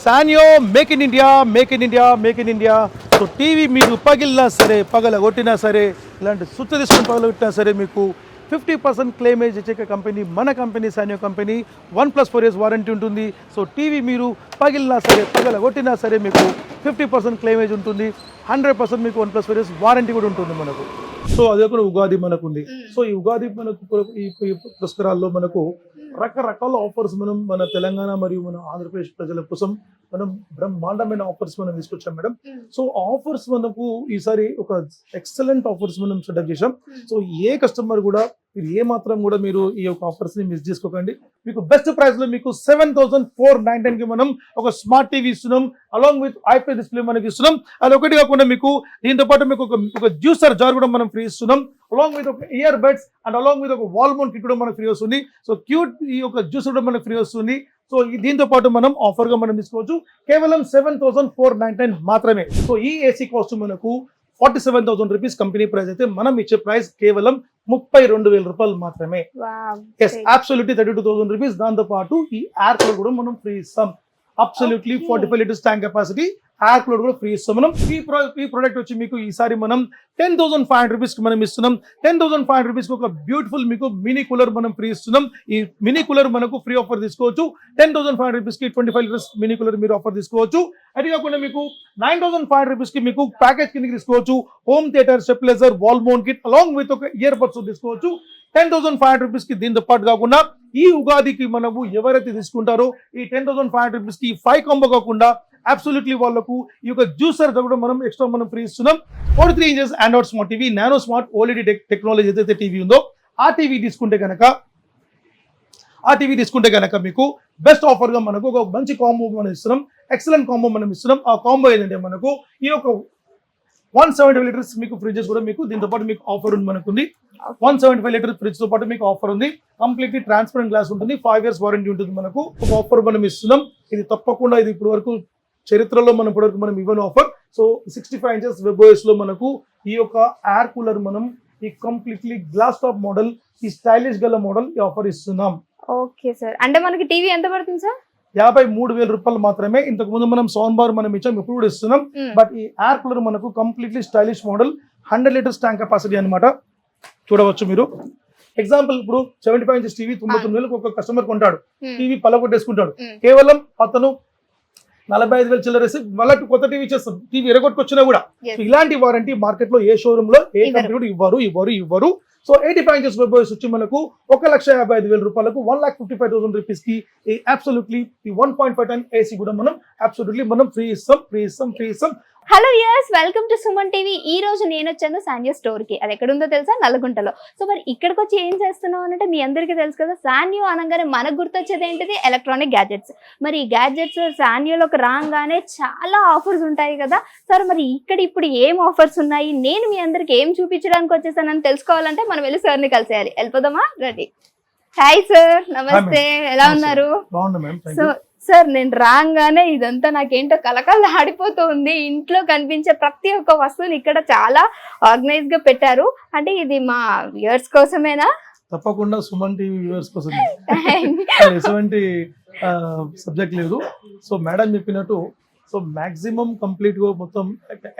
సానియో make in India, make in India, make in India. So TV మీరు పగిలినా సరే, పగలగొట్టినా సరే, ఇలాంటి సుత్త తీసుకుని పగలగొట్టినా సరే మీకు 50% క్లెయిమేజ్ ఇచ్చే కంపెనీ మన కంపెనీ, సానియో కంపెనీ. 1+4 years వారంటీ ఉంటుంది. సో టీవీ మీరు పగిలినా సరే, పగలగొట్టినా సరే మీకు 50% క్లెయిమేజ్ ఉంటుంది. 100% మీకు 1+4 years వారంటీ కూడా ఉంటుంది మనకు. సో అదే కూడా ఉగాది మనకు ఉంది. సో ఈ ఉగాది మనకు ఈ పురస్కారాల్లో మనకు రకరకాల ఆఫర్స్ మనం మన తెలంగాణ మరియు మన ఆంధ్రప్రదేశ్ ప్రజల కోసం మనం బ్రహ్మాండమైన ఆఫర్స్ మనం తీసుకొచ్చాం మేడం. సో ఆఫర్స్ మనకు ఈసారి ఒక ఎక్సలెంట్ ఆఫర్స్ మనం సెటప్ చేసాం. సో ఏ కస్టమర్ కూడా మీరు ఏ మాత్రం కూడా మీరు ఈ యొక్క ఆఫర్స్ ని మిస్ చేసుకోకండి. మీకు బెస్ట్ ప్రైస్ లో మీకు 7,499 కి మనం ఒక స్మార్ట్ టీవీ ఇస్తున్నాం, అలాంగ్ విత్ ఐపీఎస్ డిస్ప్లే మనకి ఇస్తున్నాం. అది ఒకటి కాకుండా మీకు దీంతో పాటు మీకు ఒక జ్యూసర్ జార్ కూడా మనం ఫ్రీ ఇస్తున్నాం, అలాంగ్ విత్ ఒక year buds and along with ఒక వాల్ మౌంట్ కిట్ కూడా మనకు ఫ్రీ వస్తుంది. సో క్యూట్ ఈ యొక్క జ్యూసర్ కూడా మనకు ఫ్రీ వస్తుంది. సో దీంతో పాటు మనం ఆఫర్ గా మనం తీసుకోవచ్చు కేవలం 7,499 మాత్రమే. సో ఈ ఏసీ కాస్ట్ మనకు 47,000 రూపీస్ కంపెనీ ప్రైస్ అయితే మనం ఇచ్చే ప్రైస్ కేవలం 32,000 రూపాయలు మాత్రమే. Yes, absolutely 32,000 rupees. దాంతో పాటు ఈ ఎయిర్ కూలర్ కూడా మనం ఫ్రీ ఇస్తాం. Absolutely 45 litres tank capacity air cooler కూడా ఫ్రీ ఇస్తాం మనం. ఈ ప్రోడక్ట్ వచ్చి మీకు ఈసారి మనం 10,500 రూపీస్ కి మనం ఇస్తున్నాం. 10,500 రూపీస్ కి ఒక బ్యూటిఫుల్ మీకు మినీ కూలర్ మనం ఫ్రీ ఇస్తున్నాం. ఈ మినీ కూలర్ మనకు ఫ్రీ ఆఫర్ తీసుకోవచ్చు. 10,500 రూపీస్ కి 25 లీటర్స్ మినీ కూలర్ మీరు ఆఫర్ తీసుకోవచ్చు. అది కాకుండా మీకు 9,500 రూపీస్ కి మీకు ప్యాకేజ్ కిందకి తీసుకోవచ్చు. Home theatre, stabiliser, wall mount kit along with ఒక ఇయర్ బడ్స్ తీసుకోవచ్చు. 10,500 రూపీస్ కి దీంతో పాటు కాకుండా ఈ ఉగాదికి మనము ఎవరైతే తీసుకుంటారో ఈ 10,500 రూపీస్ కి 5 కాంబో కాకుండా అబ్సల్యూట్లీ వాళ్ళకు ఈ యొక్క జ్యూసర్ కూడా మనం ఎక్స్ట్రా మనం ఫ్రీ ఇస్తున్నాం. 43 inches Android smart TV, nano smart OLED technology ఏదైతే టీవీ ఉందో ఆ టీవీ తీసుకుంటే కనుక మీకు బెస్ట్ ఆఫర్ గా మనకు ఒక మంచి కాంబో మనం ఇస్తున్నాం, ఎక్సలెంట్ కాంబో మనం ఇస్తున్నాం. ఆ కాంబో ఏంటంటే మనకు ఈ యొక్క 175 లీటర్స్ మీకు ఫ్రిడ్జెస్ కూడా మీకు దీంతో పాటు మీకు ఆఫర్ ఉంది. మనకు 175 లీటర్ ఫ్రిడ్జ్ తో పాటు మీకు ఆఫర్ ఉంది. కంప్లీట్లీ ట్రాన్స్పరెంట్ గ్లాస్ ఉంటుంది, 5 years వారంటీ ఉంటుంది. మనకు ఒక ఆఫర్ మనం ఇస్తున్నాం. ఇది తప్పకుండా ఇది ఇప్పటి వరకు చరిత్రలో మనం ఇప్పటివరకు మనం ఇవ్వని ఆఫర్. సో 65 ఇంచెస్ వెబ్ఓఎస్ లో మనకు ఈ యొక్క ఎయిర్ కూలర్ మనం ఈ కంప్లీట్లీ గ్లాస్ టాప్ మోడల్, ఈ స్టైలిష్ గల మోడల్ ఈ ఆఫర్ ఇస్తున్నాం. ఓకే సార్, అంటే మనకి టీవీ ఎంత పడుతుంది సార్? 53,000 రూపాయలు మాత్రమే. ఇంతకు ముందు మనం సౌండ్ బార్ మనం ఇచ్చాం, ఇప్పుడు కూడా ఇస్తున్నాం. బట్ ఈ ఎయిర్ కూలర్ మనకు completely stylish model, 100 litres tank capacity అనమాట. చూడవచ్చు మీరు. ఎగ్జాంపుల్ ఇప్పుడు 75 ఇంచెస్ టీవీ 99,000 ఒక కస్టమర్ కొంటాడు, టీవీ పలగొట్టేసుకుంటాడు. కేవలం అతను 45,000 చిల్లరేసి వాళ్ళకి కొత్త టీవీ ఇచ్చేస్తాం, టీవీ ఎరగొట్టుకొచ్చినా కూడా. ఇలాంటి వారంటీ మార్కెట్ లో ఏ షోరూమ్ లో ఏ కంపెనీ ఇవ్వరు. సో 85 ఇంచెస్ వెబ్ఓఎస్ వచ్చి మనకు 1,55,000 రూపాయలకు 1,55,000 రూపీస్ కి ఈ అబ్సల్యూట్లీ ఈ 1.5 టన్ ఏసీ కూడా మనం అబ్సల్యూట్లీ మనం ఫ్రీ ఇస్తాం. Hello viewers, welcome to Suman TV. ఈ రోజు నేను వచ్చాను సానియో స్టోర్ కి. అది ఎక్కడ ఉందో తెలుసా? నల్లగుంటలో. సో మరి ఇక్కడికి వచ్చి ఏం చేస్తున్నావు అంటే మీ అందరికీ తెలుసు కదా, సానియో అనగానే మనకు గుర్తొచ్చేది ఏంటిది? Electronic gadgets. మరి ఈ గ్యాడ్జెట్స్ సానియోలోకి రాగానే చాలా ఆఫర్స్ ఉంటాయి కదా సార్. మరి ఇక్కడ ఇప్పుడు ఏం ఆఫర్స్ ఉన్నాయి, నేను మీ అందరికి ఏం చూపించడానికి వచ్చేసానని తెలుసుకోవాలంటే మనం వెళ్ళి సార్ని కలిసేయాలి. వెళ్ళిపోదామా? రెడీ. హాయ్ సార్, నమస్తే, ఎలా ఉన్నారు? సో సార్, నేను రాగానే ఇదంతా నాకేంటో కలకల ఆడిపోతుంది. ఇంట్లో కనిపించే ప్రతి ఒక్క వస్తువుని ఇక్కడ చాలా ఆర్గనైజ్ గా పెట్టారు. అంటే ఇది మా వ్యూవర్స్ కోసమేనా? తప్పకుండా సుమన్ టీవీ వ్యూవర్స్ కోసమే. ఎటువంటి సబ్జెక్ట్ లేదు. సో మేడం చెప్పినట్టు సో మాక్సిమం కంప్లీట్ గా మొత్తం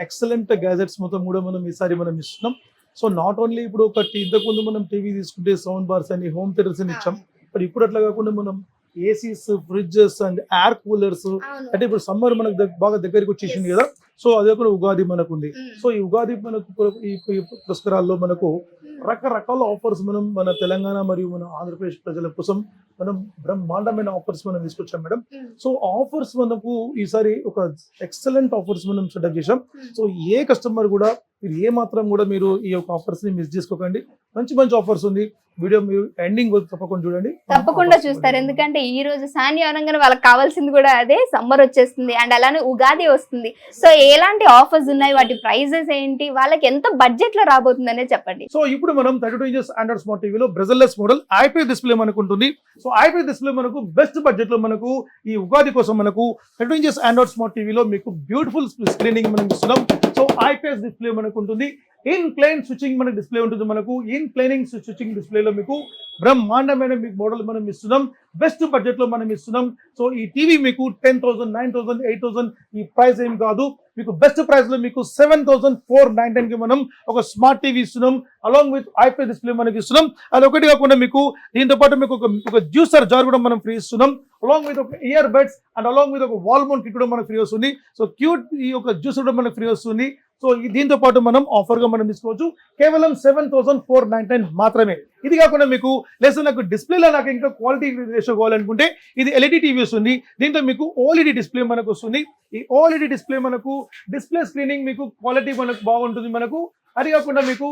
ఎక్సలెంట్ గ్యాజెట్స్ మొత్తం కూడా మనం ఈసారి మనం ఇస్తున్నాం. సో నాట్ ఓన్లీ ఇప్పుడు ఒకటి ఇంతకుముందు మనం టీవీ తీసుకుంటే సౌండ్ బార్స్ అని, హోమ్ థియేటర్స్ అని ఇచ్చాం. బట్ ఇప్పుడు అట్లా కాకుండా మనం ACs, fridges and air coolers, అంటే ఇప్పుడు సమ్మర్ మనకు బాగా దగ్గరికి వచ్చేసింది కదా. సో అదే కూడా ఉగాది మనకు ఉంది. సో ఈ ఉగాది మనకు ఈ పురస్కారాల్లో మనకు రకరకాల ఆఫర్స్ మనం మన తెలంగాణ మరియు మన ఆంధ్రప్రదేశ్ ప్రజల కోసం మనం బ్రహ్మాండమైన ఆఫర్స్ మనం తీసుకొచ్చాం మేడం. సో ఆఫర్స్ మనకు ఈసారి ఒక ఎక్సలెంట్ ఆఫర్స్ మనం సెటప్ చేసాం. సో ఏ కస్టమర్ కూడా మీరు ఏ మాత్రం కూడా మీరు ఈ యొక్క ఆఫర్స్ ని మిస్ చేసుకోకండి. మంచి ఆఫర్స్ ఉంది. వీడియో మీరు ఎండింగ్ తప్పకుండా చూడండి. తప్పకుండా చూస్తారు, ఎందుకంటే ఈ రోజు సానియో అనగానే వాళ్ళకి కావాల్సింది కూడా అదే. సమ్మర్ వచ్చేస్తుంది అండ్ అలానే ఉగాది వస్తుంది. సో ఎలాంటి ఆఫర్స్ ఉన్నాయి, వాటి ప్రైజెస్ ఏంటి, వాళ్ళకి ఎంత బడ్జెట్ లో రాబోతుంది అనేది చెప్పండి. సో ఇప్పుడు మనం 32 ఇంచెస్ ఆండ్రాయిడ్ స్మార్ట్ టీవీలో బ్రెజల్లెస్ మోడల్ ఐపీఎస్ డిస్ప్లే మనకు ఉంటుంది. సో ఐపీఎస్ డిస్ప్లే మనకు బెస్ట్ బడ్జెట్ లో మనకు ఈ ఉగాది కోసం మనకు 32 ఇంచెస్ ఆండ్రాయిడ్ స్మార్ట్ టీవీలో మీకు బ్యూటిఫుల్ స్క్రీనింగ్ మనం ఇస్తున్నాం. సో ఐపీఎస్ డిస్ప్లే మనకు ఉంటుంది. ఇన్ ప్లేన్ స్విచ్చింగ్ మనకు డిస్ప్లే ఉంటుంది. మనకు ఇన్ ప్లేనింగ్ స్విచ్చింగ్ డిస్ప్లేలో మీకు బ్రహ్మాండమైన మీకు మోడల్ మనం ఇస్తున్నాం. బెస్ట్ బడ్జెట్ లో మనం ఇస్తున్నాం. సో ఈ టీవీ మీకు 10,000, 9,000, 8,000 ఈ ప్రైస్ ఏం కాదు. మీకు బెస్ట్ ప్రైస్ లో మీకు 7,499 కి మనం ఒక స్మార్ట్ టీవీ ఇస్తున్నాం. అలాంగ్ విత్ ఐపీఎస్ డిస్ప్లే మనకి ఇస్తున్నాం. అది ఒకటి కాకుండా మీకు దీంతో పాటు మీకు ఒక జ్యూసర్ జార్ కూడా మనం ఫ్రీ ఇస్తున్నాం. అలాంగ్ విత్ ఒక year buds and along with ఒక వాల్ మౌంట్ కిట్ కూడా మనకు ఫ్రీ వస్తుంది. సో క్యూట్ ఈ యొక్క జ్యూసర్ కూడా మనకు ఫ్రీ వస్తుంది. సో దీంతో పాటు మనం ఆఫర్ గా మనం తీసుకోవచ్చు. కేవలం 7,499 మాత్రమే. ఇది కాకుండా మీకు లేదా నాకు డిస్ప్లేలో నాకు ఇంకా క్వాలిటీ రేషియో కావాలనుకుంటే ఇది ఎల్ఈడి టీవీ వస్తుంది. దీంతో మీకు ఓఎల్ఈడి డిస్ప్లే మనకు వస్తుంది. ఈ ఓఎల్ఈడి డిస్ప్లే మనకు డిస్ప్లే స్క్రీనింగ్ మీకు క్వాలిటీ మనకు బాగుంటుంది. మనకు అది కాకుండా మీకు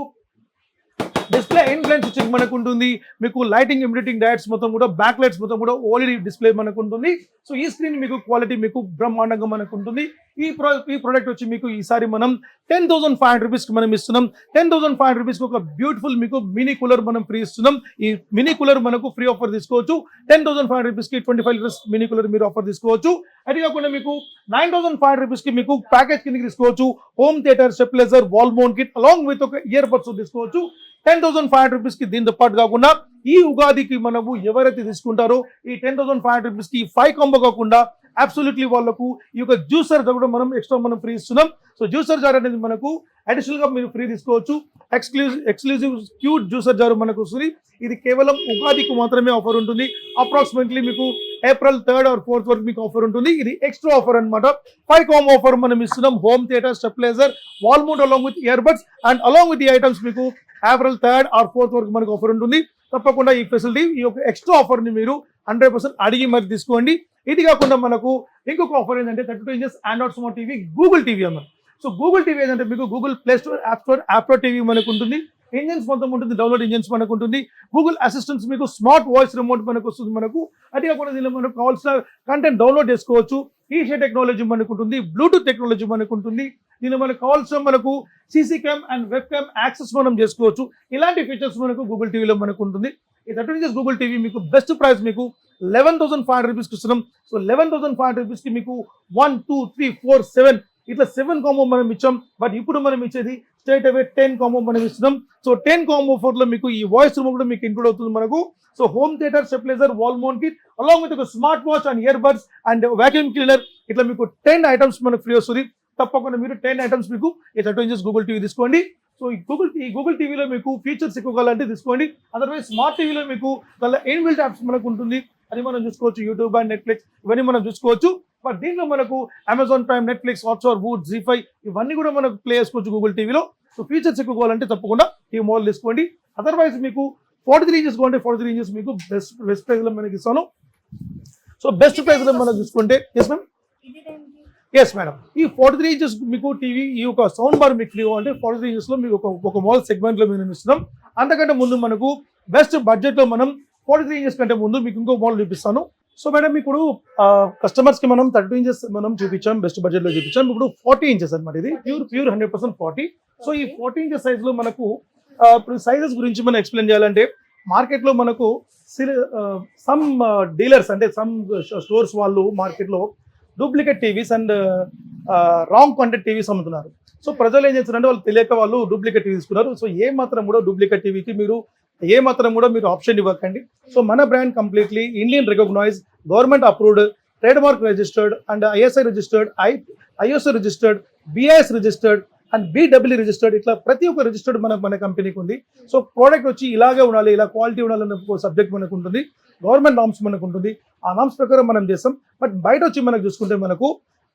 డిస్ప్లే ఇన్ ప్లేన్ స్విచ్చింగ్ మనకు ఉంటుంది. మీకు లైటింగ్ ఇమిటేటింగ్ డయాట్స్ మొత్తం కూడా బ్యాక్ లైట్స్ మొత్తం కూడా ఓఎల్ఈడి డిస్ప్లే మనకు ఉంటుంది. సో ఈ స్క్రీన్ మీకు క్వాలిటీ మీకు బ్రహ్మాండంగా మనకు ఉంటుంది. ఈ ప్రోడక్ట్ వచ్చి మీకు ఈసారి మనం 10,500 రూపీస్కి మనం ఇస్తున్నాం. 10,500 రూపీస్కి ఒక బ్యూటిఫుల్ మీకు మినీ కూలర్ మనం ఫ్రీ ఇస్తున్నాం. ఈ మినీ కూలర్ మనకు ఫ్రీ ఆఫర్ తీసుకోవచ్చు. 10,500 రూపీస్కి 25 లీటర్స్ మినీ కూలర్ మీరు ఆఫర్ తీసుకోవచ్చు. అది కాకుండా మీకు 9,500 రూపీస్కి మీకు ప్యాకేజ్ కిందకి తీసుకోవచ్చు. Home theatre, stabiliser, wall mount kit along with ఒక ఇయర్ బడ్స్ తీసుకోవచ్చు. 10,500 రూపీస్కి దీంతో పాటు కాకుండా ఈ ఉగాదికి మనము ఎవరైతే తీసుకుంటారో ఈ 10,500 రూపీస్కి 5 కాంబో కాకుండా అబ్సల్యూట్లీ వాళ్ళకు ఈ యొక్క జ్యూసర్ కూడా మనం ఎక్స్ట్రా మనం ఫ్రీ ఇస్తున్నాం. సో జ్యూసర్ జార్ అనేది మనకు అడిషనల్ గా మీరు ఫ్రీ తీసుకోవచ్చు. ఎక్స్క్లూజివ్ క్యూట్ జ్యూసర్ జార్ మనకు వస్తుంది. ఇది కేవలం ఉగాదికి మాత్రమే ఆఫర్ ఉంటుంది. అప్రాక్సిమేట్లీ మీకు April 3rd or 4th వరకు మీకు ఆఫర్ ఉంటుంది. ఇది ఎక్స్ట్రా ఆఫర్ అనమాట. 5 కాంబో ఆఫర్ మనం ఇస్తున్నాం. Home theatre, stabiliser, wall mount along with ear buds and along with the items మీకు April 3rd or 4th వరకు మనకు ఆఫర్ ఉంటుంది. తప్పకుండా ఈ ఫెసిలిటీ ఈ యొక్క ఎక్స్ట్రా ఆఫర్ ని మీరు 100% అడిగి మరి తీసుకోండి. ఇది కాకుండా మనకు ఇంకొక ఆఫర్ ఏంటంటే 32 inches Android smart TV Google TV అన్నమాట. సో గూగుల్ టీవీ ఏంటంటే మీకు Google play store, app store TV మనకు ఉంటుంది. ఇంజన్స్ మొత్తం ఉంటుంది. డౌన్లోడ్ ఇంజన్స్ మనకు ఉంటుంది. గూగుల్ అసిస్టెంట్స్ మీకు స్మార్ట్ వాయిస్ రిమోట్ మనకు వస్తుంది. మనకు అది కాకుండా దీనిలో మనకు కావాల్సిన కంటెంట్ డౌన్లోడ్ చేసుకోవచ్చు. ఈషే టెక్నాలజీ మనకు ఉంటుంది. బ్లూటూత్ టెక్నాలజీ మనకు ఉంటుంది. దీనిలో మనకు కావాల్సిన మనకు CC cam and web cam access మనం చేసుకోవచ్చు. ఇలాంటి ఫీచర్స్ మనకు గూగుల్ టీవీలో మనకు ఉంటుంది. ఈ 32 ఇంచెస్ గూగుల్ టీవీ మీకు బెస్ట్ ప్రైస్ మీకు 11,500 రూపీస్కి ఇస్తున్నాం. సో 11,500 రూపీస్కి మీకు 1, 2, 3, 4, 7 ఇట్లా 7 కాంబో మనం ఇచ్చాం. బట్ ఇప్పుడు మనం ఇచ్చేది స్ట్రైట్ అవే 10 కాంబో మనం ఇస్తున్నాం. సో 10 కాంబో ఆఫర్లో మీకు ఈ వాయిస్ రిమోట్ కూడా మీకు ఇంక్లూడ్ అవుతుంది మనకు. So home theatre, stabiliser, wall mount kit along with ఒక smart watch and ear buds and vacuum cleaner ఇట్లా మీకు 10 ఐటమ్స్ మనకు ఫ్రీ వస్తుంది. తప్పకుండా మీరు 10 ఐటమ్స్ మీకు ఈ 32 ఇంచెస్ గూగుల్ టీవీ తీసుకోండి. సో ఈ గూగుల్ టీవీలో మీకు ఫీచర్స్ ఎక్కువ కావాలంటే తీసుకోండి. అదర్వైజ్ స్మార్ట్ టీవీలో మీకు దానిలో ఇన్బిల్ట్ యాప్స్ మనకు ఉంటుంది. అది మనం చూసుకోవచ్చు. యూట్యూబ్ అండ్ నెట్ఫ్లిక్స్ ఇవన్నీ మనం చూసుకోవచ్చు. బట్ దీంట్లో మనకు Amazon prime, Netflix, Hotstar, Voot, జీ5 ఇవన్నీ కూడా మనకు ప్లే చేసుకోవచ్చు గూగుల్ టీవీలో. సో ఫీచర్స్ ఎక్కువ కావాలంటే తప్పకుండా ఈ మోడల్ తీసుకోండి. అదర్వైజ్ మీకు 43 ఇంచెస్ కావాలంటే 43 ఇంచెస్ మీకు బెస్ట్ ప్రైస్ లో మనకి ఇస్తాను. సో బెస్ట్ ప్రైస్ లో మనం చూసుకుంటే ఎస్ మేడం, ఈ 43 ఇంచెస్ మీకు టీవీ ఈ యొక్క సౌండ్ బార్ మీకు ఫ్రీ అంటే 43 ఇంచెస్ లో మీకు ఒక మోడల్ సెగ్మెంట్ లో మేము ఇస్తున్నాం. అంతకంటే ముందు మనకు బెస్ట్ బడ్జెట్ లో మనం 43 ఇంచెస్ కంటే ముందు మీకు ఇంకో మోడల్ చూపిస్తాను. సో మేడం ఇప్పుడు కస్టమర్స్ కి మనం 32 ఇంచెస్ మనం చూపించాం, బెస్ట్ బడ్జెట్ లో చూపించాం. ఇప్పుడు 40 ఇంచెస్ అనమాట. ఇది ప్యూర్ 100% 40. సో ఈ 40 ఇంచెస్ సైజ్ లో మనకు ఇప్పుడు సైజెస్ గురించి మనం ఎక్స్ప్లెయిన్ చేయాలంటే మార్కెట్ లో మనకు సమ్ డీలర్స్ అంటే సమ్ స్టోర్స్ వాళ్ళు మార్కెట్ లో duplicate TVs and wrong content TVs అమ్ముతున్నారు. సో ప్రజలు ఏం చేస్తారంటే వాళ్ళు తెలియక వాళ్ళు డూప్లికేట్ టీవీ తీసుకున్నారు. సో ఏ మాత్రం కూడా డూప్లికేట్ టీవీకి మీరు ఆప్షన్ ఇవ్వకండి. సో మన brand completely Indian recognise, government approved, trademark registered and ISI registered, ISO registered, BIS registered and BW registered. ఇట్లా ప్రతి ఒక్క రిజిస్టర్డ్ మన కంపెనీకి ఉంది. సో ప్రోడక్ట్ వచ్చి ఇలాగే ఉండాలి, ఇలా క్వాలిటీ ఉండాలన్న సబ్జెక్ట్ మనకు ఉంటుంది. గవర్నమెంట్ నామ్స్ మనకు ఉంటుంది. ఆ నామ్స్ ప్రకారం మనం చేస్తాం. బట్ బయట వచ్చి మనకు చూసుకుంటే మనకు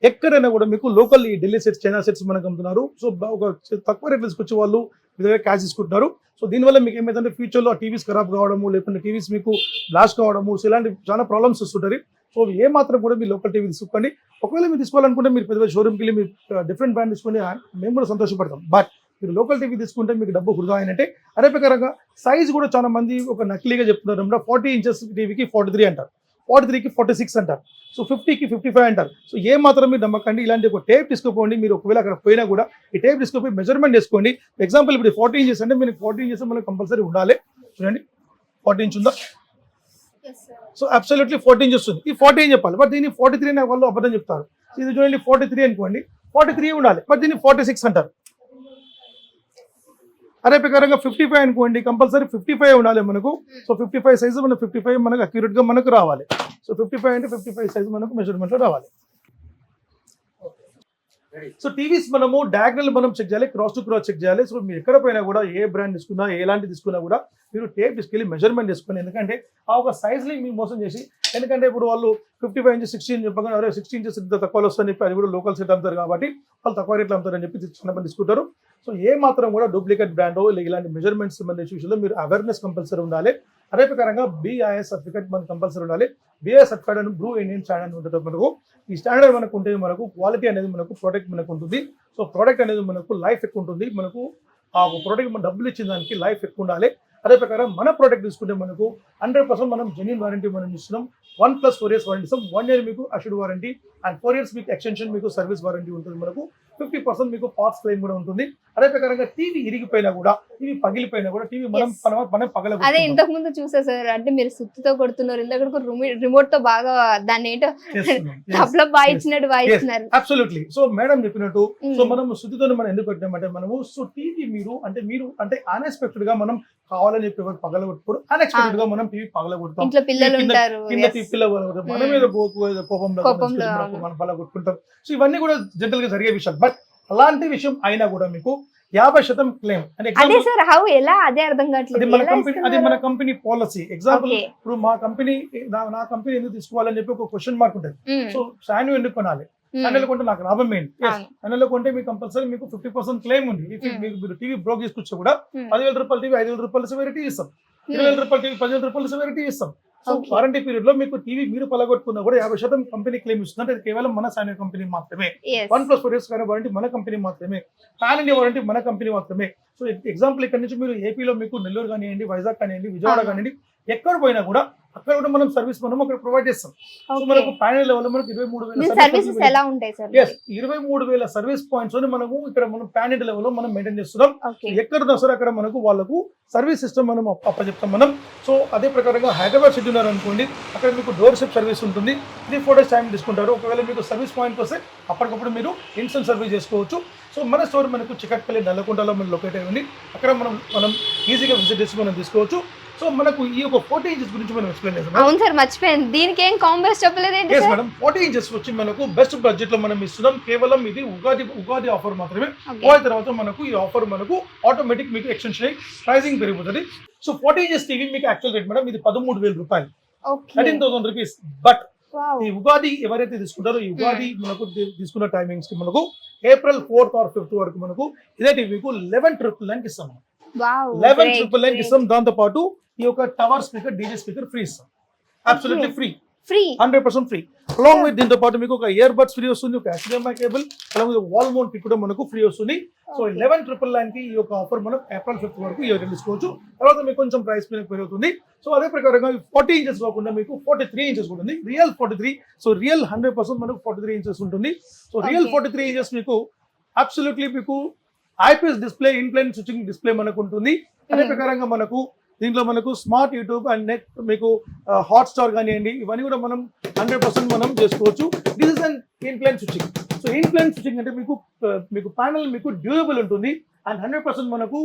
ఎక్కడైనా కూడా మీకు లోకల్ ఈ ఢిల్లీ సెట్స్, చైనా సెట్స్ మనకు అమ్ముతున్నారు. సో ఒక తక్కువ రేట్ తీసుకొచ్చి వాళ్ళు విధంగా క్యాష్ తీసుకుంటున్నారు. సో దీనివల్ల మీకు ఏమైందంటే ఫ్యూచర్లో టీవీస్ ఖరాబ్ కావడము, లేకుంటే టీవీస్ మీకు బ్లాస్ట్ కావడము, సో ఇలాంటి చాలా ప్రాబ్లమ్స్ వస్తుంటాయి. సో ఏ మాత్రం కూడా మీరు లోకల్ టీవీ తీసుకోండి. ఒకవేళ మీరు తీసుకోవాలనుకుంటే మీరు పెద్ద షోరూమ్కి వెళ్ళి మీరు డిఫరెంట్ బ్రాండ్ తీసుకొని మేము కూడా సంతోషపడతాం. బట్ మీరు లోకల్ టీవీ తీసుకుంటే మీకు డబ్బు వృధా అయినట్టే. అదే ప్రకారంగా సైజ్ కూడా చాలా మంది ఒక నకిలీగా చెప్తున్నారు అన్నమాట. 40 ఇంచెస్ టీవీకి 43 అంటారు, 43కి 46 అంటారు, సో 50కి 55 అంటారు. సో ఏ మాత్రం మీరు నమ్మకండి. ఇలాంటి ఒక టేప్ తీసుకోపోండి. మీరు ఒకవేళ అక్కడ పోయినా కూడా ఈ టేప్ తీసుకుపోయి మెజర్మెంట్ చేసుకోండి. ఎగ్జాంపుల్ ఇప్పుడు 40 ఇంచెస్ అంటే మీరు 40 ఇంచెస్ మనకు కంపల్సరీ ఉండాలి. చూడండి 40 ఇంచ్ ఉందా? సో అబ్సల్యూట్లీ 40 ఇంచెస్ ఉంది. ఈ 40 ఏం చెప్పాలి, బట్ దీన్ని 43 అనే వాళ్ళు అబద్ధం చెప్తారు. ఇది చూడండి 43 అనుకోండి, 43 ఉండాలి, బట్ దీన్ని 46 అంటారు. అదే ప్రకారంగా 55 అనుకోండి, కంపల్సరీ 55 ఉండాలి మనకు. సో 55 సైజు మనకు 55 మనకు అక్యురేట్ గా మనకు రావాలి. సో 55 అంటే 55 సైజు మనకు మెజర్మెంట్ లో రావాలి. సో టీవీస్ మనము డయాగ్నల్ మనం చెక్ చేయాలి, క్రాస్ టు క్రాస్ చెక్ చేయాలి. సో మీరు ఎక్కడ పోయినా కూడా ఏ బ్రాండ్ తీసుకున్నా ఎలాంటి తీసుకున్నా కూడా మీరు టేప్ తీసుకెళ్ళి మెజర్మెంట్ చేసుకోండి. ఎందుకంటే ఆ ఒక సైజ్ని మీరు మోసం చేసి, ఎందుకంటే ఇప్పుడు వాళ్ళు 55 ఇంచెస్ 60 ఇంచెస్ చెప్పగా 60 ఇంచెస్ ఇంత తక్కువలో వస్తుందని చెప్పి అది కూడా లోకల్ సెట్ అమ్ముతారు కాబట్టి వాళ్ళు తక్కువ రేట్లు అమ్ముతారని చెప్పి తీసుకుంటారు. సో ఏ మాత్రం కూడా డూప్లికేట్ బ్రాండ్ ఇలాంటి మెజర్మెంట్స్ సంబంధించిన విషయంలో మీరు అవేర్నెస్ కంపల్సరీ ఉండాలి. అదే ప్రకారంగా BIS సర్టిఫికేట్ మనకు కంపల్సరీ ఉండాలి. BIS సర్టిఫైడ్ అని బ్లూ ఇండియన్ స్టాండర్డ్ ఉంటుంది మనకు. ఈ స్టాండర్డ్ మనకు ఉంటే మనకు క్వాలిటీ అనేది మనకు ప్రోడక్ట్ మనకు ఉంటుంది. సో ప్రోడక్ట్ అనేది మనకు లైఫ్ ఎక్కువ ఉంటుంది. మనకు ఆ ప్రోడక్ట్ మనం డబ్బులు ఇచ్చిన దానికి లైఫ్ ఎక్కువ ఉండాలి. అదే ప్రకారం మన ప్రోడక్ట్ తీసుకుంటే మనకు 100% మనం జెన్యూన్ వారంటీ మనం ఇస్తున్నాం. 1+4 years వారంటీ ఇస్తాం. 1 year మీకు అష్యూర్డ్ వారంటీ అండ్ 4 years మీకు ఎక్స్టెన్షన్ మీకు సర్వీస్ వారంటీ ఉంటుంది. మనకు 50% మీకు పార్ట్స్ క్లెయిమ్ కూడా ఉంటుంది. అదే ప్రకారంగా టీవీ ఇరిగిపోయినా కూడా, టీవీ పగిలిపోయినా కూడా, టీవీ మనం పగల అదే ఇంతకు ముందు చూసా సార్, అంటే మీరు సుత్తితో కొడుతున్నారు, ఇంతకు రిమోట్ తో బాగా దాన్ని ఏంటో తబలా వాయించినట్టు వాయిస్తున్నారు. అబ్సల్యూట్లీ. సో మేడం చెప్పినట్టు సో మనం శుద్ధితో మనం ఎందుకు పెట్టామంటే మనము సో టీవీ మీరు అంటే అన్ఎక్స్పెక్టెడ్ గా మనం కావాలని చెప్పి పగల కొట్టుకోరు, అన్ఎక్స్పెక్టెడ్ గా మనం టీవీ పగల కొడతాం. ఇంట్లో పిల్లలు ఉంటారు, పిల్లలు మన మీద కోపంలో మనం పగల కొట్టుకుంటాం. సో ఇవన్నీ కూడా జనరల్ గా జరిగే విషయాలు. బట్ అలాంటి విషయం అయినా కూడా మీకు 50% క్లెయిమ్ అంటే అదే సార్ హౌ ఎలా అదే అర్థం కావట్లేదు. అది మన కంపెనీ పాలసీ. ఎగ్జాంపుల్ ఇప్పుడు మా కంపెనీ నా కంపెనీ ఎందుకు తీసుకోవాలని చెప్పి ఒక క్వశ్చన్ మార్క్ ఉంటుంది. సో శాన్యూ ఎందుకు కొనాలి, శాన్యూలో కొంటే నాకు లాభం ఏంటి, శాన్యూలో కొంటే మీకు కంపల్సరీ మీకు 50% క్లెయిమ్ ఉంది. మీరు టీవీ బ్రోక్ తీసుకొచ్చా కూడా 10,000 రూపాయలు టీవీ 5,000 రూపాయలు సెవెరిటీ ఇస్తాం, 20,000 రూపాయలు టీవీ 10,000 రూపాయలు సెవెరిటీ ఇస్తాం. సో వారంటీ పీరియడ్ లో మీకు టీవీ మీరు పలగొట్టుకున్నా కూడా 50% కంపెనీ క్లెయిమ్ ఇస్తుంది. అంటే కేవలం మన శాన్యూ కంపెనీ మాత్రమే. 1+4 years కానీ వారంటీ మన కంపెనీ మాత్రమే, పాన్ ఇండియా వారంటీ మన కంపెనీ మాత్రమే. సో ఎగ్జాంపుల్ ఇక్కడ నుంచి మీరు ఏపీలో మీకు నెల్లూరు కానివ్వండి, వైజాగ్ కానివ్వండి, విజయవాడ కానివ్వండి, ఎక్కడ పోయినా కూడా అక్కడ కూడా మనం సర్వీస్ మనం అక్కడ ప్రొవైడ్ చేస్తాం. సో మనకు ప్యానల్ లెవెల్ మనకు 23,000 సర్వీస్ పాయింట్స్ మనము ఇక్కడ మనం ప్యానల్ లెవెల్ లో మనం మెయింటైన్ చేస్తున్నాం. ఎక్కడ ఉన్నా సరే అక్కడ మనకు వాళ్ళకు సర్వీస్ సిస్టమ్ మనం అప్పచెప్తాం మనం. సో అదే ప్రకారంగా హైదరాబాద్ సిటీ ఉన్నారు అనుకోండి, అక్కడ మీకు డోర్ స్టెప్ సర్వీస్ ఉంటుంది. 3-4 days టైం తీసుకుంటారు. ఒకవేళ మీకు సర్వీస్ పాయింట్ వస్తే అప్పటికప్పుడు మీరు ఇన్స్టెంట్ సర్వీస్ చేసుకోవచ్చు. సో మన స్టోర్ మనకు చికట్పల్లి నల్లకుంటలో మనం లొకేట్ అయ్యి ఉంది. అక్కడ మనం ఈజీగా విజిట్ చేసి మనం తీసుకోవచ్చు. సో మనకు ఈ ఒక 40 inches గురించి మనం ఎక్స్ప్లెయిన్ చేస్తాం. అవును సార్, మర్చిపోయాను, దీనికి ఏం కాంబోస్ చెప్పలేదు ఏంటి సార్? మేడం 40 inches వచ్చి మనకు బెస్ట్ బడ్జెట్ లో మనం ఇస్తున్నాం. కేవలం ఇది ఉగాది ఆఫర్ మాత్రమే. పోయిన తర్వాత మనకు ఈ ఆఫర్ మనకు ఆటోమేటిక్ మీకు ఎక్స్టెన్షన్ అయ్యి ప్రైసింగ్ పెరిగిపోతుంది. సో 40 inches టీవీ మీకు యాక్చువల్ రేట్ మేడం ఇది 13,000 రూపాయలు, 13,000 రూపీస్. బట్ ఈ ఉగాది ఎవరైతే తీసుకుంటారో ఈ ఉగాది మనకు తీసుకున్న టైమింగ్స్ కి మనకు April 4th or 5th వరకు మనకు ఇదే టీవీకు 11,999 ఇస్తాం. 11,999 ఇస్తాం. దాంతో పాటు ఈ యొక్క tower speaker, DJ speaker free ఇస్తాం. Absolutely free, 100% free. Along with దీంతో పాటు మీకు ఒక ఇయర్ బడ్స్ ఫ్రీ వస్తుంది, ఒక HDMI cable, along with wall mount kit కూడా మనకు ఫ్రీ వస్తుంది. సో 11,999 కి ఈ యొక్క ఆఫర్ మనం April 5th వరకు తీసుకోవచ్చు. తర్వాత మీకు కొంచెం ప్రైస్ మీద పెరుగుతుంది. సో అదే ప్రకారంగా 40 inches కాకుండా మీకు 43 inches ఉంటుంది, రియల్ 43. సో రియల్ 100% మనకు 43 inches ఉంటుంది. సో రియల్ 43 inches మీకు అబ్సల్యూట్లీ మీకు IPS display, in plane switching display మనకు ఉంటుంది. అదే ప్రకారంగా మనకు దీంట్లో మనకు స్మార్ట్ యూట్యూబ్ అండ్ నెట్ మీకు హాట్స్టార్ కానివ్వండి, ఇవన్నీ కూడా మనం 100% మనం చేసుకోవచ్చు. This is an in plane switching. So in plane switching అంటే మీకు ప్యానల్ మీకు డ్యూరబుల్ ఉంటుంది అండ్ 100% మనకు